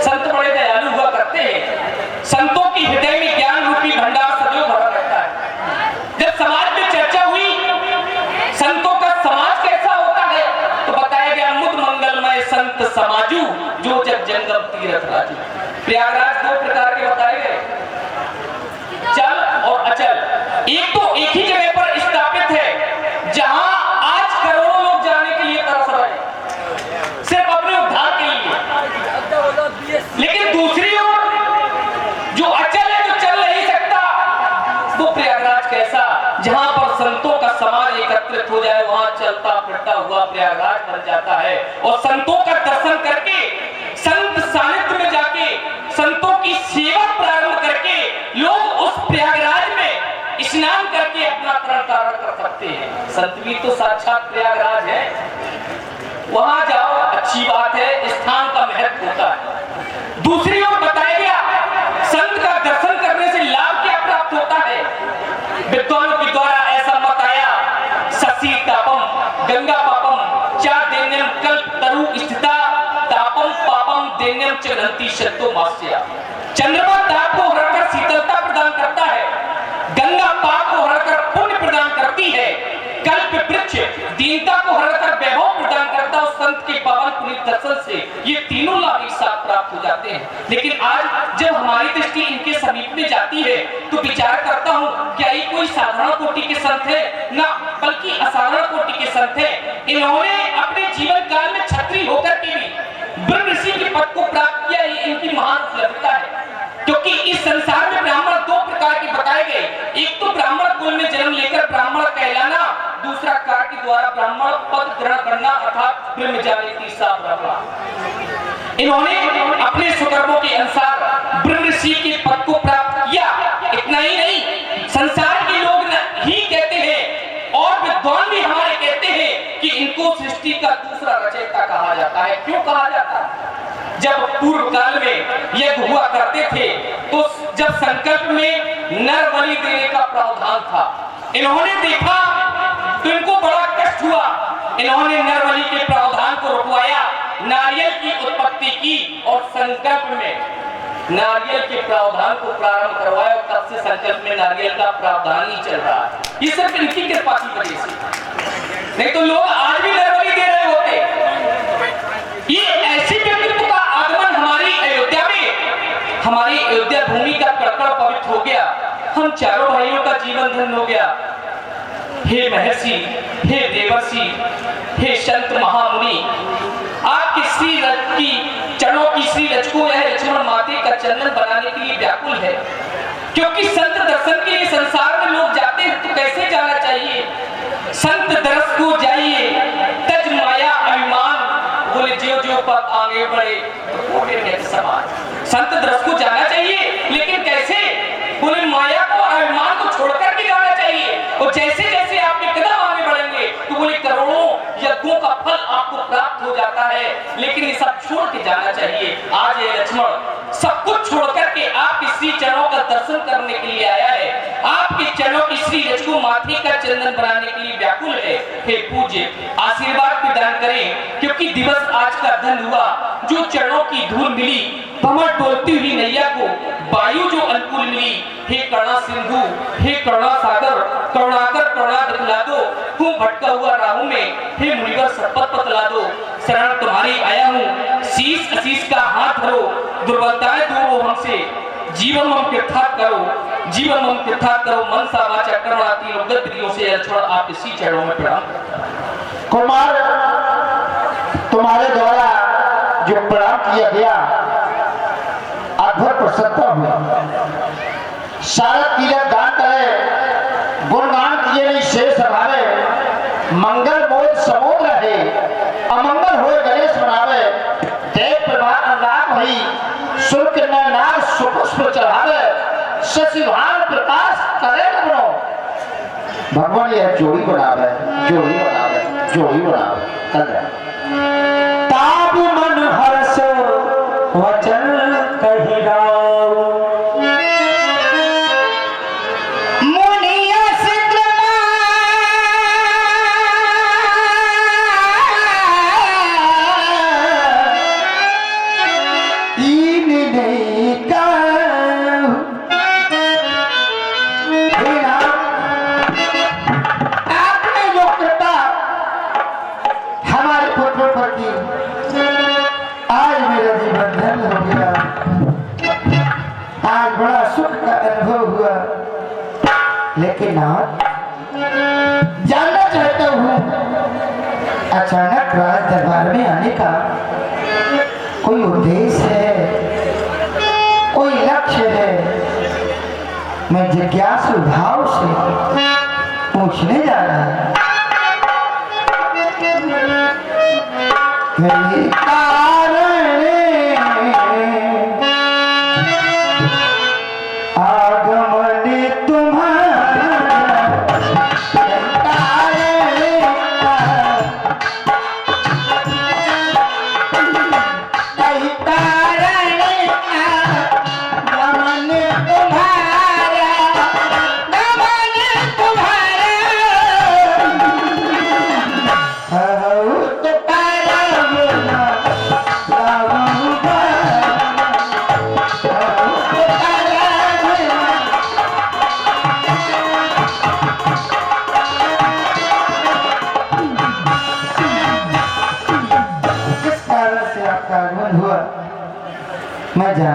संत बड़े दयालु हुआ करते हैं। संतों की हृदय में ज्ञान रूपी भंडार सदैव भरा रहता है। जब समाज में चर्चा हुई संतों का समाज कैसा होता है तो बताया गया, मुद मंगलमय संत समाजू जो जग जंगम तीरथ राजू। प्रयागराज दो प्रकार के बताए गए, चल और अचल। एक तो एक ही जगह पर स्थापित है जहां आज करोड़ों लोग जाने के लिए तरस रहे, सिर्फ अपने उद्धार के लिए। लेकिन दूसरी ओर जो अचल है, जो चल नहीं सकता, वो प्रयागराज कैसा, जहां पर संतों का समाज एकत्रित हो जाए, वहां चलता फिरता हुआ प्रयागराज बन जाता है। और संतों का दर्शन करके, संत सानिध्य में जाके, संतों की सेवा प्रारंभ करके लोग उस प्रयागराज में स्नान करके अपना तरण तारण कर सकते हैं। संत भी तो साक्षात प्रयागराज है। वहां जाओ, अच्छी बात है, स्थान का महत्व होता है। दूसरी ओर बताया गया, संत का दर्शन करने से लाभ क्या प्राप्त होता है? विद्वानों के द्वारा ऐसा मत आया, शशि तापम गंगा पापम चा देन्यम कल्प तरु स्थिता तापम पापम देन्यम चलंती शतो मास्या। चंद्रमा ताप को हरकर शीतलता प्रदान करता है, गंगा पाप को हरकर पुण्य प्रदान करती है, कल्प वृक्ष दीनता को हरकर वैभव प्रदान करता है, और संत के पावन पुनीत दर्शन से ये तीनों लाभ एक साथ प्राप्त हो जाते हैं। लेकिन आज जब हमारी दृष्टि इनके समीप में जाती है तो विचार करता हूँ, क्या ये कोई साधारण कोटि के संत है? ना, बल्कि असाधारण कोटि के संत है। इन्होंने अपने जीवन काल में छत्री होकर के भी ब्रह्म ऋषि के पद को प्राप्त किया, ये इनकी महान उपलब्धता है। क्योंकि इस संसार में ब्राह्मण दो प्रकार के बताए गए, एक तो ब्राह्मण कुल में जन्म लेकर ब्राह्मण कहलाना, दूसरा कार के द्वारा ब्राह्मण पद ग्रहण करना अर्थात ब्रह्म जाने तीसरा ब्रह्मण। इन्होंने अपने सुकर्मों के अनुसार ब्रह्म ऋषि के पद को प्राप्त किया। इतना ही नहीं, संसार के लोग ही कहते हैं और विद्वान भी हमारे कहते हैं कि इनको सृष्टि का दूसरा रचयिता कहा जाता है। क्यों कहा जाता है? जब पूर्व काल में यज्ञ हुआ करते थे तो जब संकल्प में नर बलि देने का प्रावधान था, इन्होंने देखा तो इनको बड़ा कष्ट हुआ। इन्होंने नर बलि के प्रावधान को रुकवाया, नारियल की उत्पत्ति की और संकल्प में नारियल के प्रावधान को प्रारंभ करवाया और तब से संकल्प में नारियल का प्रावधान ही चल रहा है। ये सिर्फ इनकी कृपा की वजह से, नहीं तो लोग आज भी नर बलि दे रहे होते। ये ऐसी व्यक्तित्व का आगमन हमारी अयोध्या में, हमारी अयोध्या भूमि का कड़कड़ पवित्र हो गया। हम चारों भाइयों का जीवन धन्य हो गया। हे महर्षि, हे देवर्षि, हे संत महामुनि, आपके श्री रथ की चरणों की श्री रथ को यह लक्ष्मण माते का चंदन बनाने के लिए व्याकुल है। क्योंकि संत दर्शन के लिए संसार में लोग जाते हैं तो कैसे जाना चाहिए? संत दर्श को जाइए, तज माया अभिमान, बोले ज्यो ज्यो पद आगे बढ़े तो कोटे में समान। संत दर्श को जाना चाहिए, लेकिन कैसे? बोले माया को अभिमान को छोड़कर के जाना चाहिए। और जैसे जैसे आपके कदम आगे बढ़ेंगे तो बोले करोड़ों यज्ञों का फल आपको प्राप्त हो जाता है, लेकिन ये सब छोड़ के जाना चाहिए। आज ये लक्ष्मण सब कुछ छोड़ करके आपके श्री चरणों का दर्शन करने के लिए आया है। आपके चरणों की श्री रज को माथे का चंदन बनाने के लिए व्याकुल है। हे पूज्य, आशीर्वाद प्रदान करें, क्योंकि दिवस आज का धन हुआ। जो चरणों की धूल मिली, भंवर डोलती हुई नैया को वायु जो अनुकूल मिली। हे करुणा सिंधु, हे करुणा सागर, करुणाकर करुणा दिखला दो। हूँ भटका हुआ राहु में, हे मुनिवर सतपथ बतला दो। शरण तुम्हारी आया हूँ, शीश आशीष का हाथ धरो। दुर्बलताएं दूर हो हमसे, जीवन मम कृतार्थ करो, जीवन मम कृतार्थ करो। मन सा वाचा कर्मणा तीनों गतियों से लक्ष्मण आप इसी चरणों में प्रणाम। कुमार, तुम्हारे द्वारा जो प्रणाम किया गया अद्भुत प्रसन्नता हुई। शारद कीरत दान करे, गुणगान किए नहीं शेष भावे। मंगल मोद समोद रहे, अमंगल होए गणेश मनावे। देव प्रभात अनुराग भई, शुल्क न नाग सुपुष्प चढ़ावे। शशिभान प्रकाश करे बनो। भगवान यह जोड़ी बनावे, जोड़ी बनावे, जोड़ी बनावे। कर ताब मन हर्ष वचन कही गाओ। आज मेरा जीवन धन्य हो गया। आज बड़ा सुख का अनुभव हुआ। लेकिन आज जानना चाहता हूँ, अचानक राज दरबार में आने का कोई उद्देश्य है, कोई लक्ष्य है? मैं जिज्ञासु भाव से पूछने जा रहा हूँ। कारण आगमन तुम्हारा,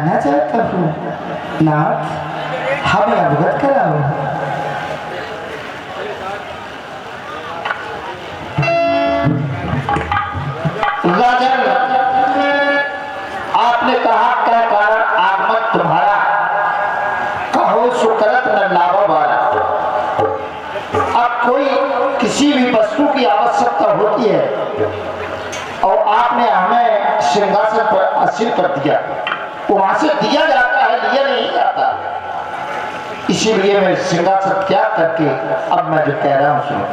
जानना चाहता हूँ नाथ, हमें अवगत कराओ। राजन, आपने कहा क्या कारण आगमन तुम्हारा, कहो सुकरत न लावा बारा। अब कोई किसी भी वस्तु की आवश्यकता होती है और आपने हमें सिंहासन पर आसीन कर दिया, वहां से दिया जाता है, लिया नहीं जाता। इसीलिए मैं सिंहासन त्याग करके अब मैं जो कह रहा हूं सुनो।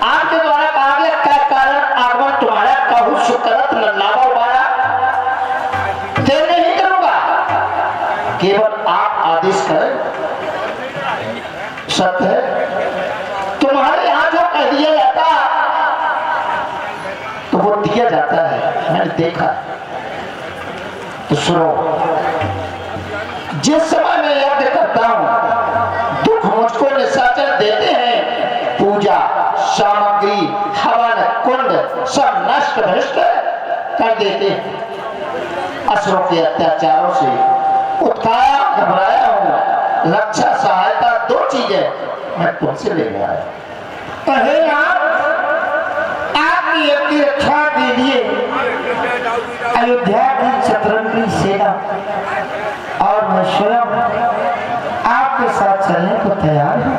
आपके द्वारा कहा गया क्या कारण आगमन तुम्हारा, कहूं सुकरत न लावा बारा। देर नहीं करूंगा, केवल आप आदेश करें। सत्य है, तुम्हारे यहां जो कह दिया जाता तो वो दिया जाता है, मैंने देखा। तो सुनो, जिस समय मैं यज्ञ करता हूं, दुख मुझको निशाचर देते हैं, पूजा सामग्री हवन कुंड सब नष्ट भ्रष्ट कर देते हैं। असुरों के अत्याचारों से उत्काया घबराया हूं, रक्षा सहायता दो चीजें मैं तुमसे लेने आया। अरे आपकी अपनी रक्षा के लिए अयोध्या की चतुरंगी सेना और मैं स्वयं आपके साथ चलने को तैयार हूँ।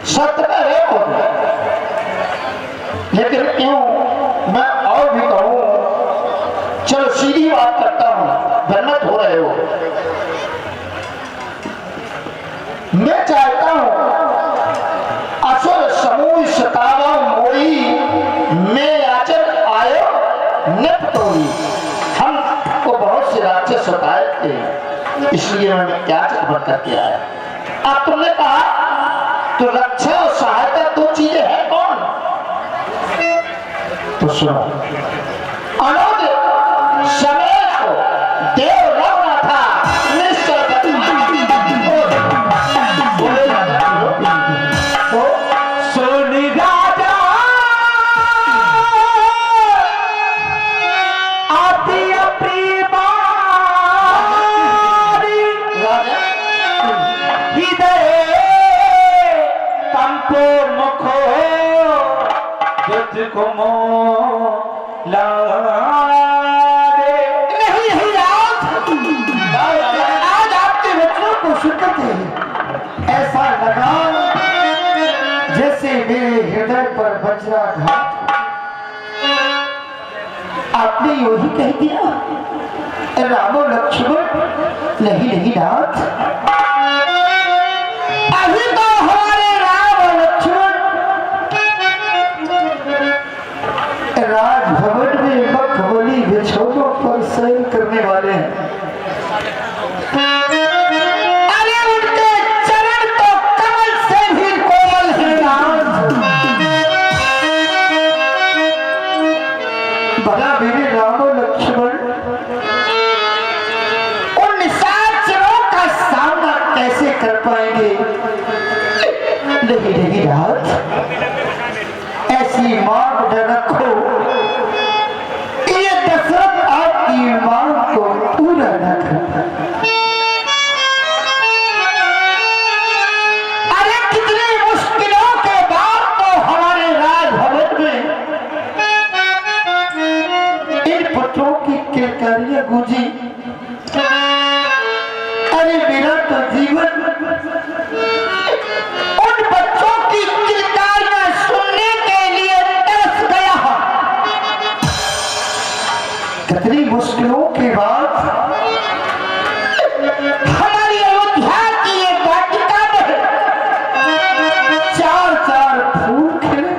सत्य में है वो, लेकिन क्यों मैं और भी कहूं, चलो सीधी बात करता हूं, भ्रमित हो रहे हो। मैं चाहता हूं असुर समूह सतावा मोई में याचन आयो निपटोई। हमको बहुत से राक्षस सताए थे, इसलिए मैं याचक बन करके आया। अब तुमने कहा तो रक्षा और सहायता दो चीजें हैं, कौन? तो सुनो, अनुज समय को देव रवना था निश्चय तो सोनी राजा आती अपनी बारी हृदय कंपो मुखो तुझको मोला दे। नहीं आज आपके वचनों को सुनते हैं ऐसा लगा जैसे मेरे हृदय पर वज्राघात। आपने यू ही कह दिया रामो लक्ष्मण। नहीं नाथ, अभी तो हमारे राम लक्ष्मण राजभवन में मखमली बिछौनों पर शयन करने वाले हैं। अरे उनके चरण तो कमल से भी कोमल है नाथ। भला मेरे रामो लक्ष्मण उन निशाचरों का सामना कैसे कर पाएंगे? नहीं नाथ, ऐसी मांग न रखो, ये दशरथ आपकी मांग को पूरा न कर। अरे कितनी मुश्किलों के बाद तो हमारे राजभवन में इन पुत्रों की किलकारियां गूंजी। अरे मेरा तो जीवन उन बच्चों की किलकारियां सुनने के लिए तरस गया। कितनी मुश्किलों के बाद हमारी अयोध्या की एक वाटिका में चार फूल खिले,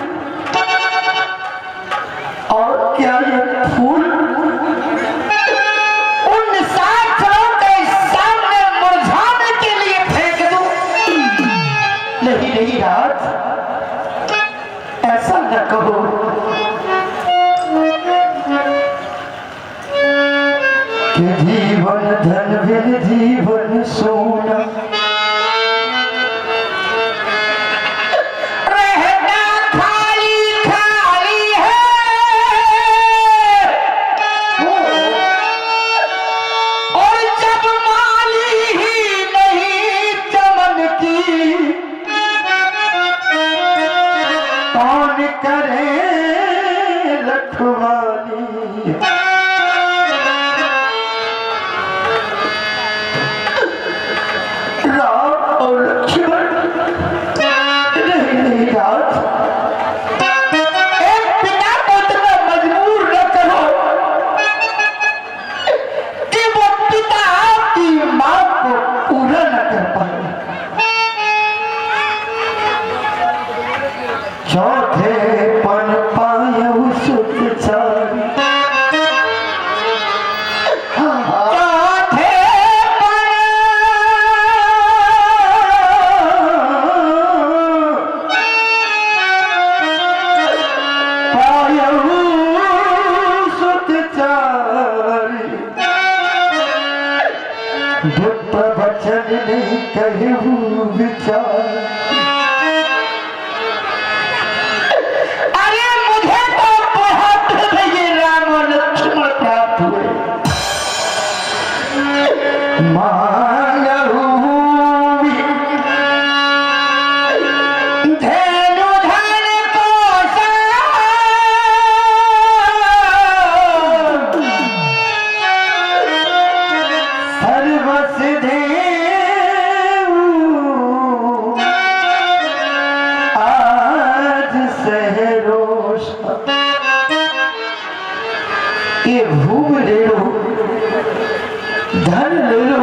और क्या ये फूल उन निशाचरों के सामने मुरझाने के लिए फेंक दूं? नहीं नाथ, ऐसा न कहो। कि जीवन धन बिन जीवन सोना, रहना खाली खाली है। दुख वचन नहीं कहूँ विचार। अरे मुझे तो बहुत ये राम और लक्ष्मण प्राप्त हुए। ये भूम ले लो, धन ले लो,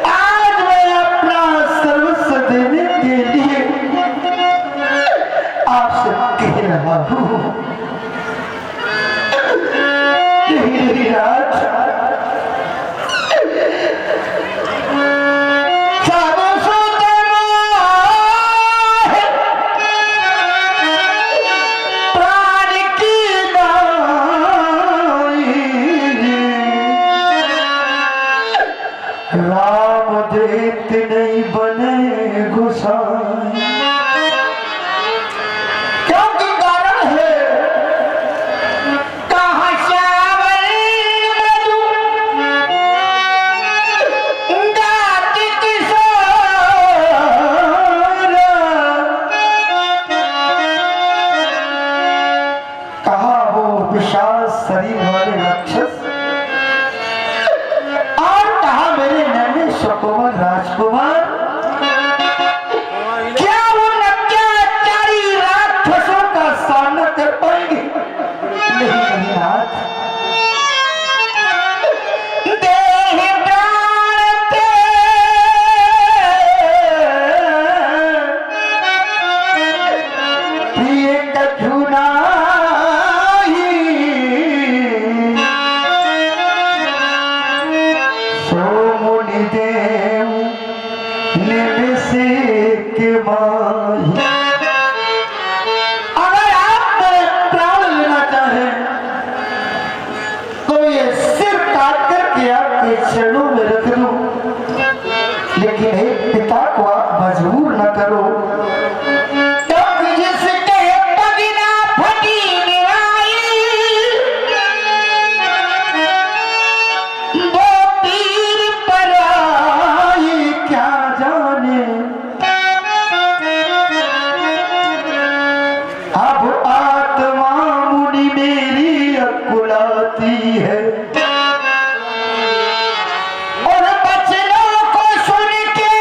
आज मैं अपना सर्वस्व देने के लिए आपसे कह रहा हूँ। यही राज राम देख नहीं बने गोसाई। क्योंकि कारण है कहाँ श्यावल मधु गात किशोर। कहा वो विशाल शरीर वाले राक्षस और कहा मेरे नन्हे सुकुमार राजकुमार। क्या वो अत्याचारी राक्षसों का सामना कर पाएंगे? नहीं नाथ, देह प्राण प्रिय कछुना सोमुनि देव निमिषे के माही। अगर आप मेरे प्राण लेना चाहें तो ये सिर काट करके आपके चरणों में रख दो, लेकिन एक पिता को आप मजबूर न करो। तो जिसके पगना फटी निराई वो पीर पर आई क्या जाने अब आत्मा मुनि मेरी अकुलाती है। और बचनों को सुन के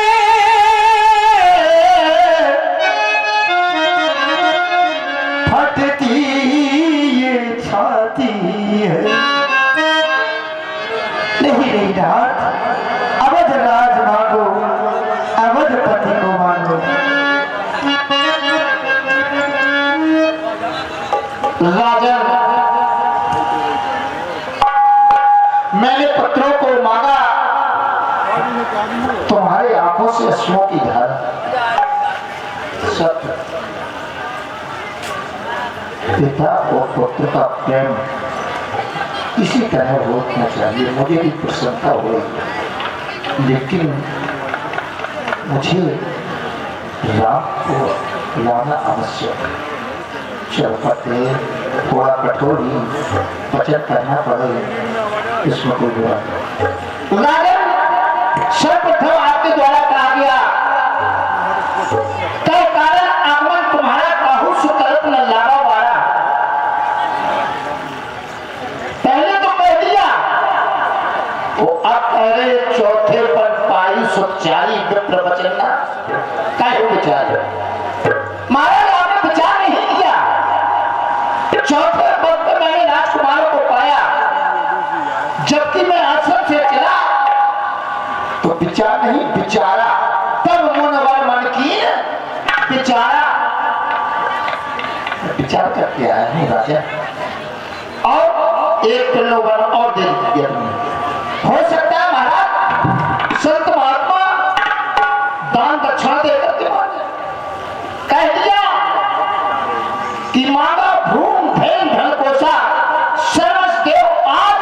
फटती ये छाती है। नहीं नाथ, अवध राज मांगो, अवधपति को मांगो। राजन, मैंने पत्रों को मांगा, तुम्हारी आंखों से अश्रुओं की धारा। सत्य, पिता और पुत्र का प्रेम इसी तरह होना चाहिए। मुझे भी प्रसन्नता हुई, लेकिन मुझे राम को लाना आवश्यक। चौपटे थोड़ा कठोर ही वचन करना पड़े, इसमें कोई बुरा नहीं। राजन, सर्वप्रथम आपके द्वारा कहा गया कई कारण आगमन तुम्हारा काहू सुकल्प न लावा वारा। पहले तो कह दिया वो अब कह रहे चौथे पर पाई सुचारी विप्र वचन काहे विचार। महाराज आपने विचार नहीं किया। चौथे पद पर मैंने राजकुमारों को पाया, जबकि मैं आश्रम से चला तो विचार नहीं विचारा। तब मनोवर मन की विचारा, विचार करके आया नहीं राजा। और एक किलो वन और दे दिया तुमने। हो सकता है महाराज संत महात्मा दान दक्षिणा देकर के कह दिया कि मांगा भूम धैन धन कोसा सर्वस देव आज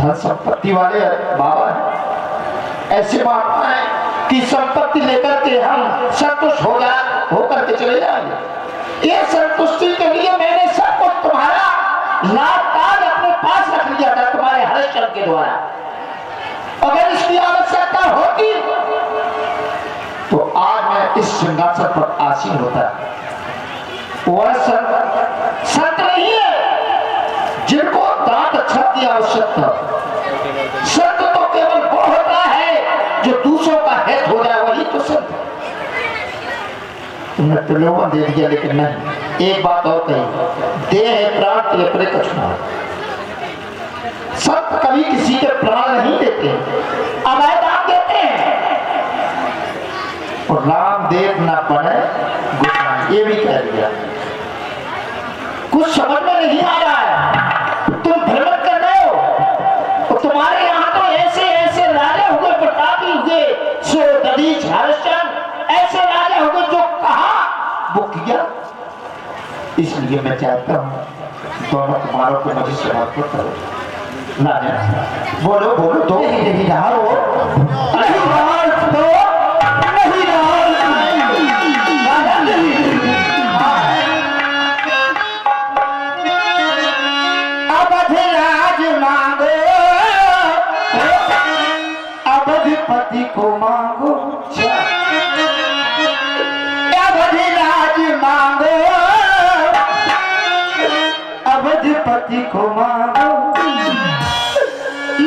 धन संपत्ति वाले बाबा हैं, ऐसे महात्मा हैं कि संपत्ति लेकर के हम संतुष्ट होकर के चले जाएंगे। ये संतुष्टि के लिए मैंने सब कुछ तुम्हारा लाभ अपने पास रख लिया था तुम्हारे हरिश्चंद्र के द्वारा। अगर इसकी आवश्यकता होती तो आज मैं इस सिंहासन पर आसीन होता। वह संत नहीं है जिनको दांत अक्षर की आवश्यकता। संत तो केवल वो होता है जो दूसरों का हित हो जाए, वही तो संत। तुमने प्रलोभन दे दिया, लेकिन नहीं, एक बात और कही, देह प्राण के अपने कछुआ। संत कभी किसी के प्राण नहीं देते, अभय दान देते हैं। और राम देव ना पड़े गुस्सा, ये भी कह दिया। कुछ समझ में नहीं आ रहा है, तुम भ्रमण कर रहे हो। तो तुम्हारे यहाँ तो ऐसे ऐसे राजा हुए, प्रतापी हुए, दधीच हरिश्चंद्र, ऐसे राजा हुए जो कहा वो किया। इसलिए मैं चाहता हूँ दोनों कुमारों को मुझे समर्पित करो। बोलो बोलो तो नहीं डालो, नहीं डाल दो, नहीं डाल, अवधिराज मांगो, अवधिपति को मांगो, अवधिराज मांगो, अवधिपति को मांगो।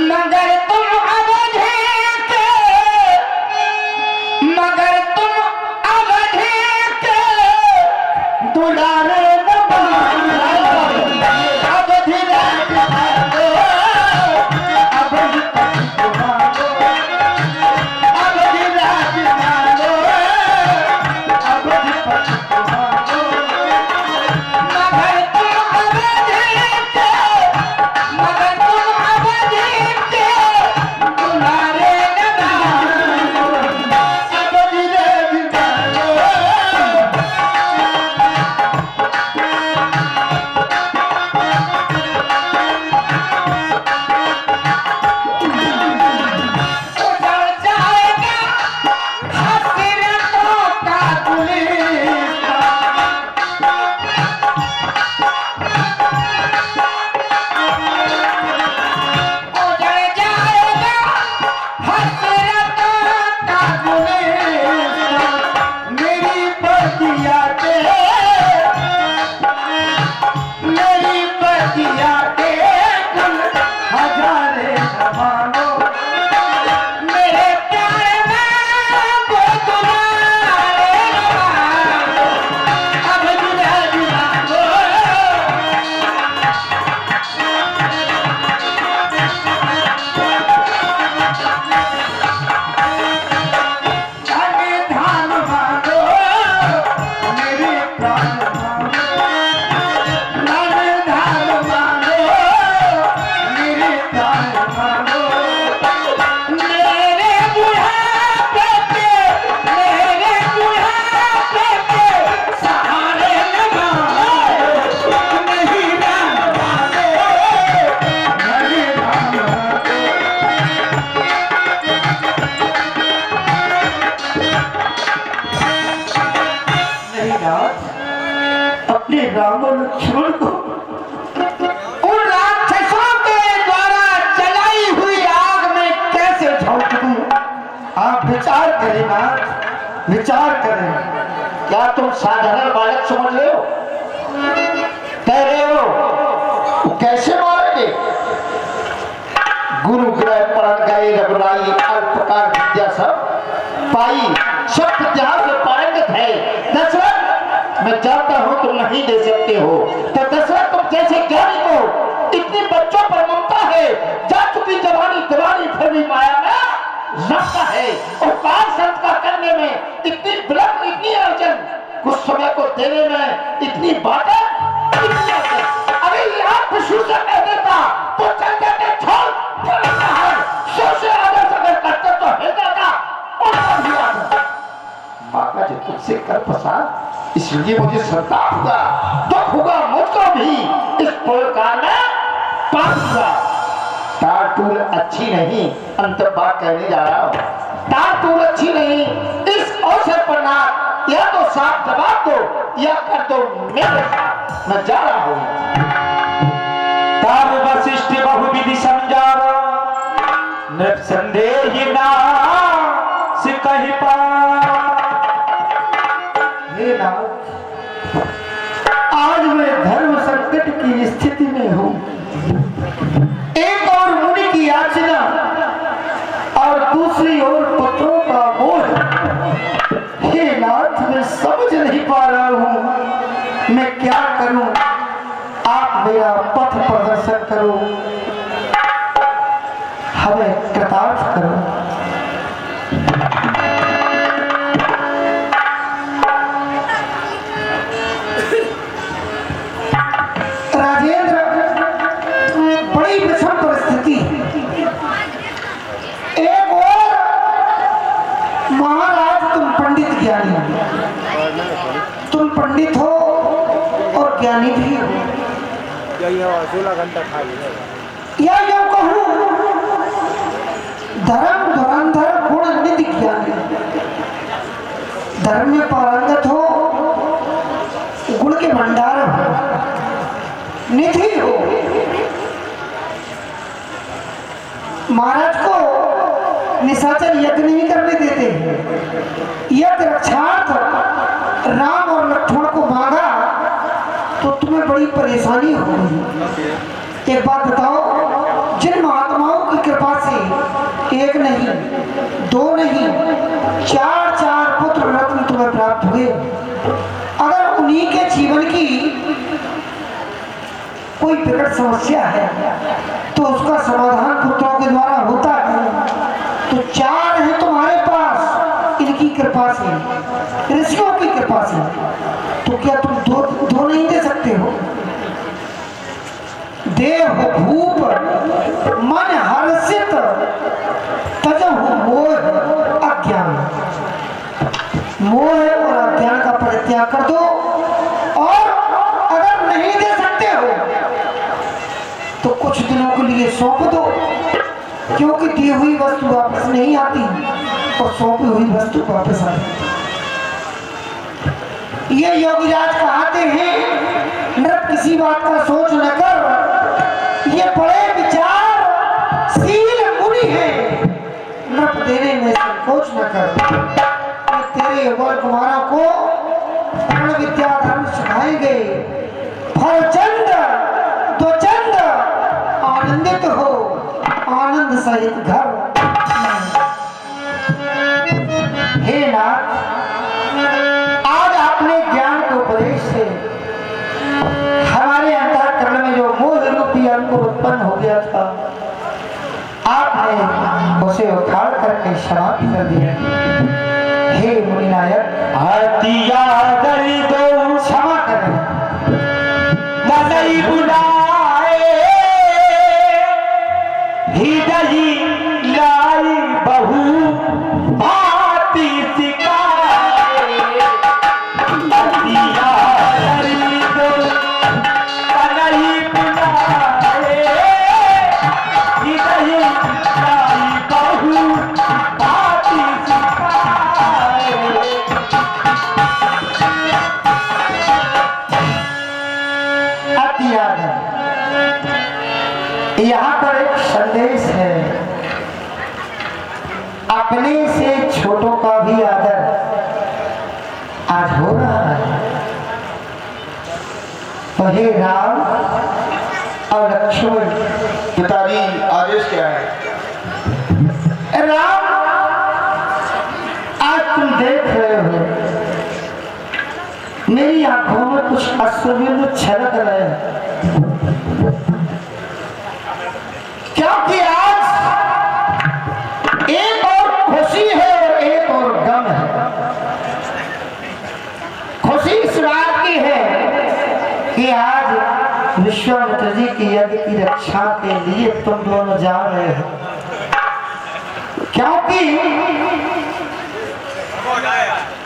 मगर तुम अवधि के, मगर तुम अवधि के दुलारे न मांगो, अवधि राज मांगो, अवधिपति को मांगो, अवधि राज मांगो, अवधिपति को मांगो। मगर तुम अवधि के, मगर तुम अवधि के दुलारे न मांगो, अवधि राज मांगो। उजड़ जाएगा हसरतों का गुलिस्तान, उजड़ जाएगा हसरतों का गुलिस्तान। मेरी बगिया के, मेरी बगिया के गुल हजारे जमानो, मेरे प्यार में वो दुलारे मांगो, अवधि राज मांगो। धन धान मांगो, मेरे प्राण मांगो, धन धान मांगो, मेरे प्राण मांगो। मेरे बुढ़ापे पे, मेरे बुढ़ापे पे सहारे न मांगो, नहीं राम मांगो, नहीं राम मांगो। नहीं नाथ, अपने राम और लक्ष्मण को उन राक्षसों के द्वारा जलाई हुई आग में कैसे झोंक दूं? आप विचार करें नाथ, विचार करें। क्या तुम साधारण बालक समझ रहे हो? कह रहे हो वो कैसे मारेंगे? गुरु ग्रह पढ़ गए, रघुराई अल्पकार विद्या सब पाई, सब विद्या से पारंगत है। दशरथ, मैं जानता हूं तुम नहीं दे सकते हो, तो दशरथ तुम जैसे ज्ञानी को इतनी बच्चों पर ममता है, जा चुकी जवानी दीवानी फिर भी माया में रखता है, और पार संत का करने में इतनी विलंब, इतनी अर्जन, कुछ समय को देने में इतनी बातें, इतनी अर्जन। अरे यहाँ खुशू से कह देता तो चल जाते, छोड़ से आदर्श अगर करते तो हृदय का और भी आदर। माता जी तुझसे कर पसार, इसलिए मुझे संताप हुआ, दुख हुआ मुझको भी, इस प्रकार में पाप हुआ। तार तूल अच्छी नहीं, अंतर बात कहने जा रहा हूँ। तार तूल अच्छी नहीं, इस अवसर पर ना या तो साफ जवाब दो या कर दो मेरे, मैं जा रहा हूँ। तार वशिष्ठ बहुविधि समझावा, निसंदेह ना से कही पा। हे नाथ, आज मैं धर्म संकट की स्थिति में हूँ। एक और मुनि की याचना और दूसरी ओर पुत्रों का मोह। हे नाथ, मैं समझ नहीं पा रहा हूँ मैं क्या करूं। आप मेरा पथ प्रदर्शन करो, हमें कृतार्थ करो। राजेंद्र, बड़ी विषम परिस्थिति। एक और महाराज, तुम पंडित ज्ञानी हो, तुम पंडित हो और ज्ञानी भी हो, या यूं कहूं धर्म धुरंधर गुण निधि ज्ञानी। धर्म में पारंगत हो, गुण के भंडार हो, निधि हो। महाराज को निशाचर यज्ञ नहीं करने देते। यज्ञ रक्षार्थ राम और लक्ष्मण को मांगा तो तुम्हें बड़ी परेशानी हो गई। एक बात बताओ, जिन महात्माओं की कृपा से एक नहीं, दो नहीं, चार चार पुत्र रत्न तुम्हें प्राप्त हुए, अगर उन्हीं के जीवन की कोई विकट समस्या है तो उसका समाधान पुत्रों के द्वारा होता है। तो चार है तुम्हारे पास इनकी कृपा से, ऋषियों की कृपा से, तो क्या तुम दो नहीं दे सकते हो? देह भूप मन हर्षित तजहु मोह अज्ञान। मोह और अज्ञान का परित्याग कर दो, और अगर नहीं दे सकते हो तो कुछ दिनों के लिए सौंप दो, क्योंकि दी हुई वस्तु वापस नहीं आती और सौंपी हुई वस्तु वापस आती। ये योगीराज कहते हैं, नृप किसी बात का सोच न कर, ये बड़े विचारशील मुनि है, नृप देने में संकोच न कर। ये तेरे वर कुमारों को पूर्ण विद्या धर्म सिखाएंगे। फलचंद द्वचंद आनंदित हो, आनंद सहित घर। हे नाथ, आज आपने ज्ञान के उपदेश से हमारे अंतःकरण में जो मोह रूपी अंकुर उत्पन्न हो गया था, आपने उसे उखाड़ करके समाप्त कर दिया। हे मुनिनायक, हतिया गरी दो क्षमा करें। नहीं बुलाए, हृदय लाई बहु भांति सिखाए। हतिया गरी दो नहीं बुलाए, हृदय लाई बहु भांति सिखाए। अति आदर। यहाँ पर एक संदेश है, अपने से छोटों का भी आदर आज हो रहा है। वही राम और लक्ष्मण। पिताजी आदेश क्या है? राम, आज तुम देख रहे हो मेरी आंखों में कुछ अश्रुबिंदु छलक रहे हैं, क्योंकि आज एक और खुशी है और एक और गम है। खुशी इस बात की है कि आज विश्वामित्र जी की यज्ञ की रक्षा के लिए तुम दोनों जा रहे हो, क्योंकि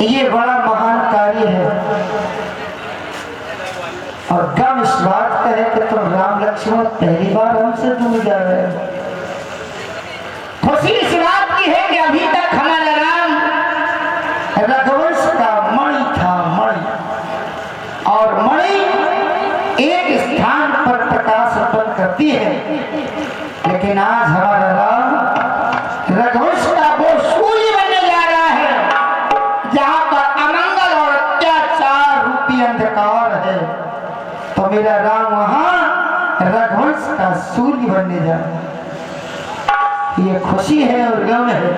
ये बड़ा महान कार्य है। और गम इस बात का है कि तुम राम लक्ष्मण पहली बार हमसे दूर जा रहे हो। खुशी इस बात की है कि अभी तक हमारा राम रघुवंश का मणि था, मणि, और मणि एक स्थान पर प्रकाश उत्पन्न करती है, लेकिन आज हमारा राम रघुवंश का वो सूर्य बनने जा रहा है जहां पर अमंगल और अत्याचार रूपी अंधकार है, तो मेरा राम वहां रघुवंश का सूर्य बनने जा रहा है। ये खुशी है और गम है।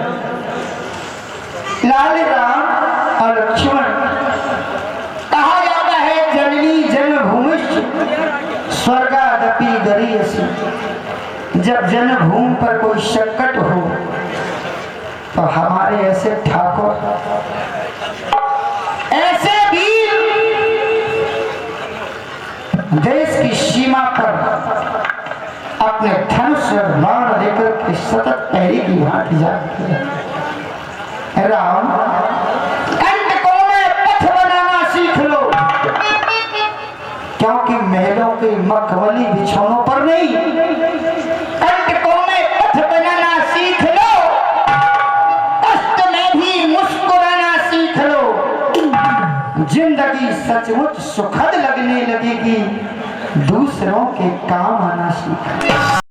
लाल राम और लक्ष्मण, कहा जाता है जननी जन्मभूमि स्वर्गादपि गरीयसी, जब जन्मभूमि पर कोई संकट हो तो हमारे ऐसे ठाकुर, ऐसे वीर देश की सीमा पर अपने धनुष और बाण लेकर के सतत पहरी की भांति जाती है। राम, कंटकों में पथ बनाना सीख लो, क्योंकि महलों के मखमली बिछौनों पर नहीं, कंटकों में पथ बनाना सीख लो, कष्ट में भी मुस्कुराना सीख लो। जिंदगी सचमुच सुखद लगने लगेगी, दूसरों के काम आना सीख।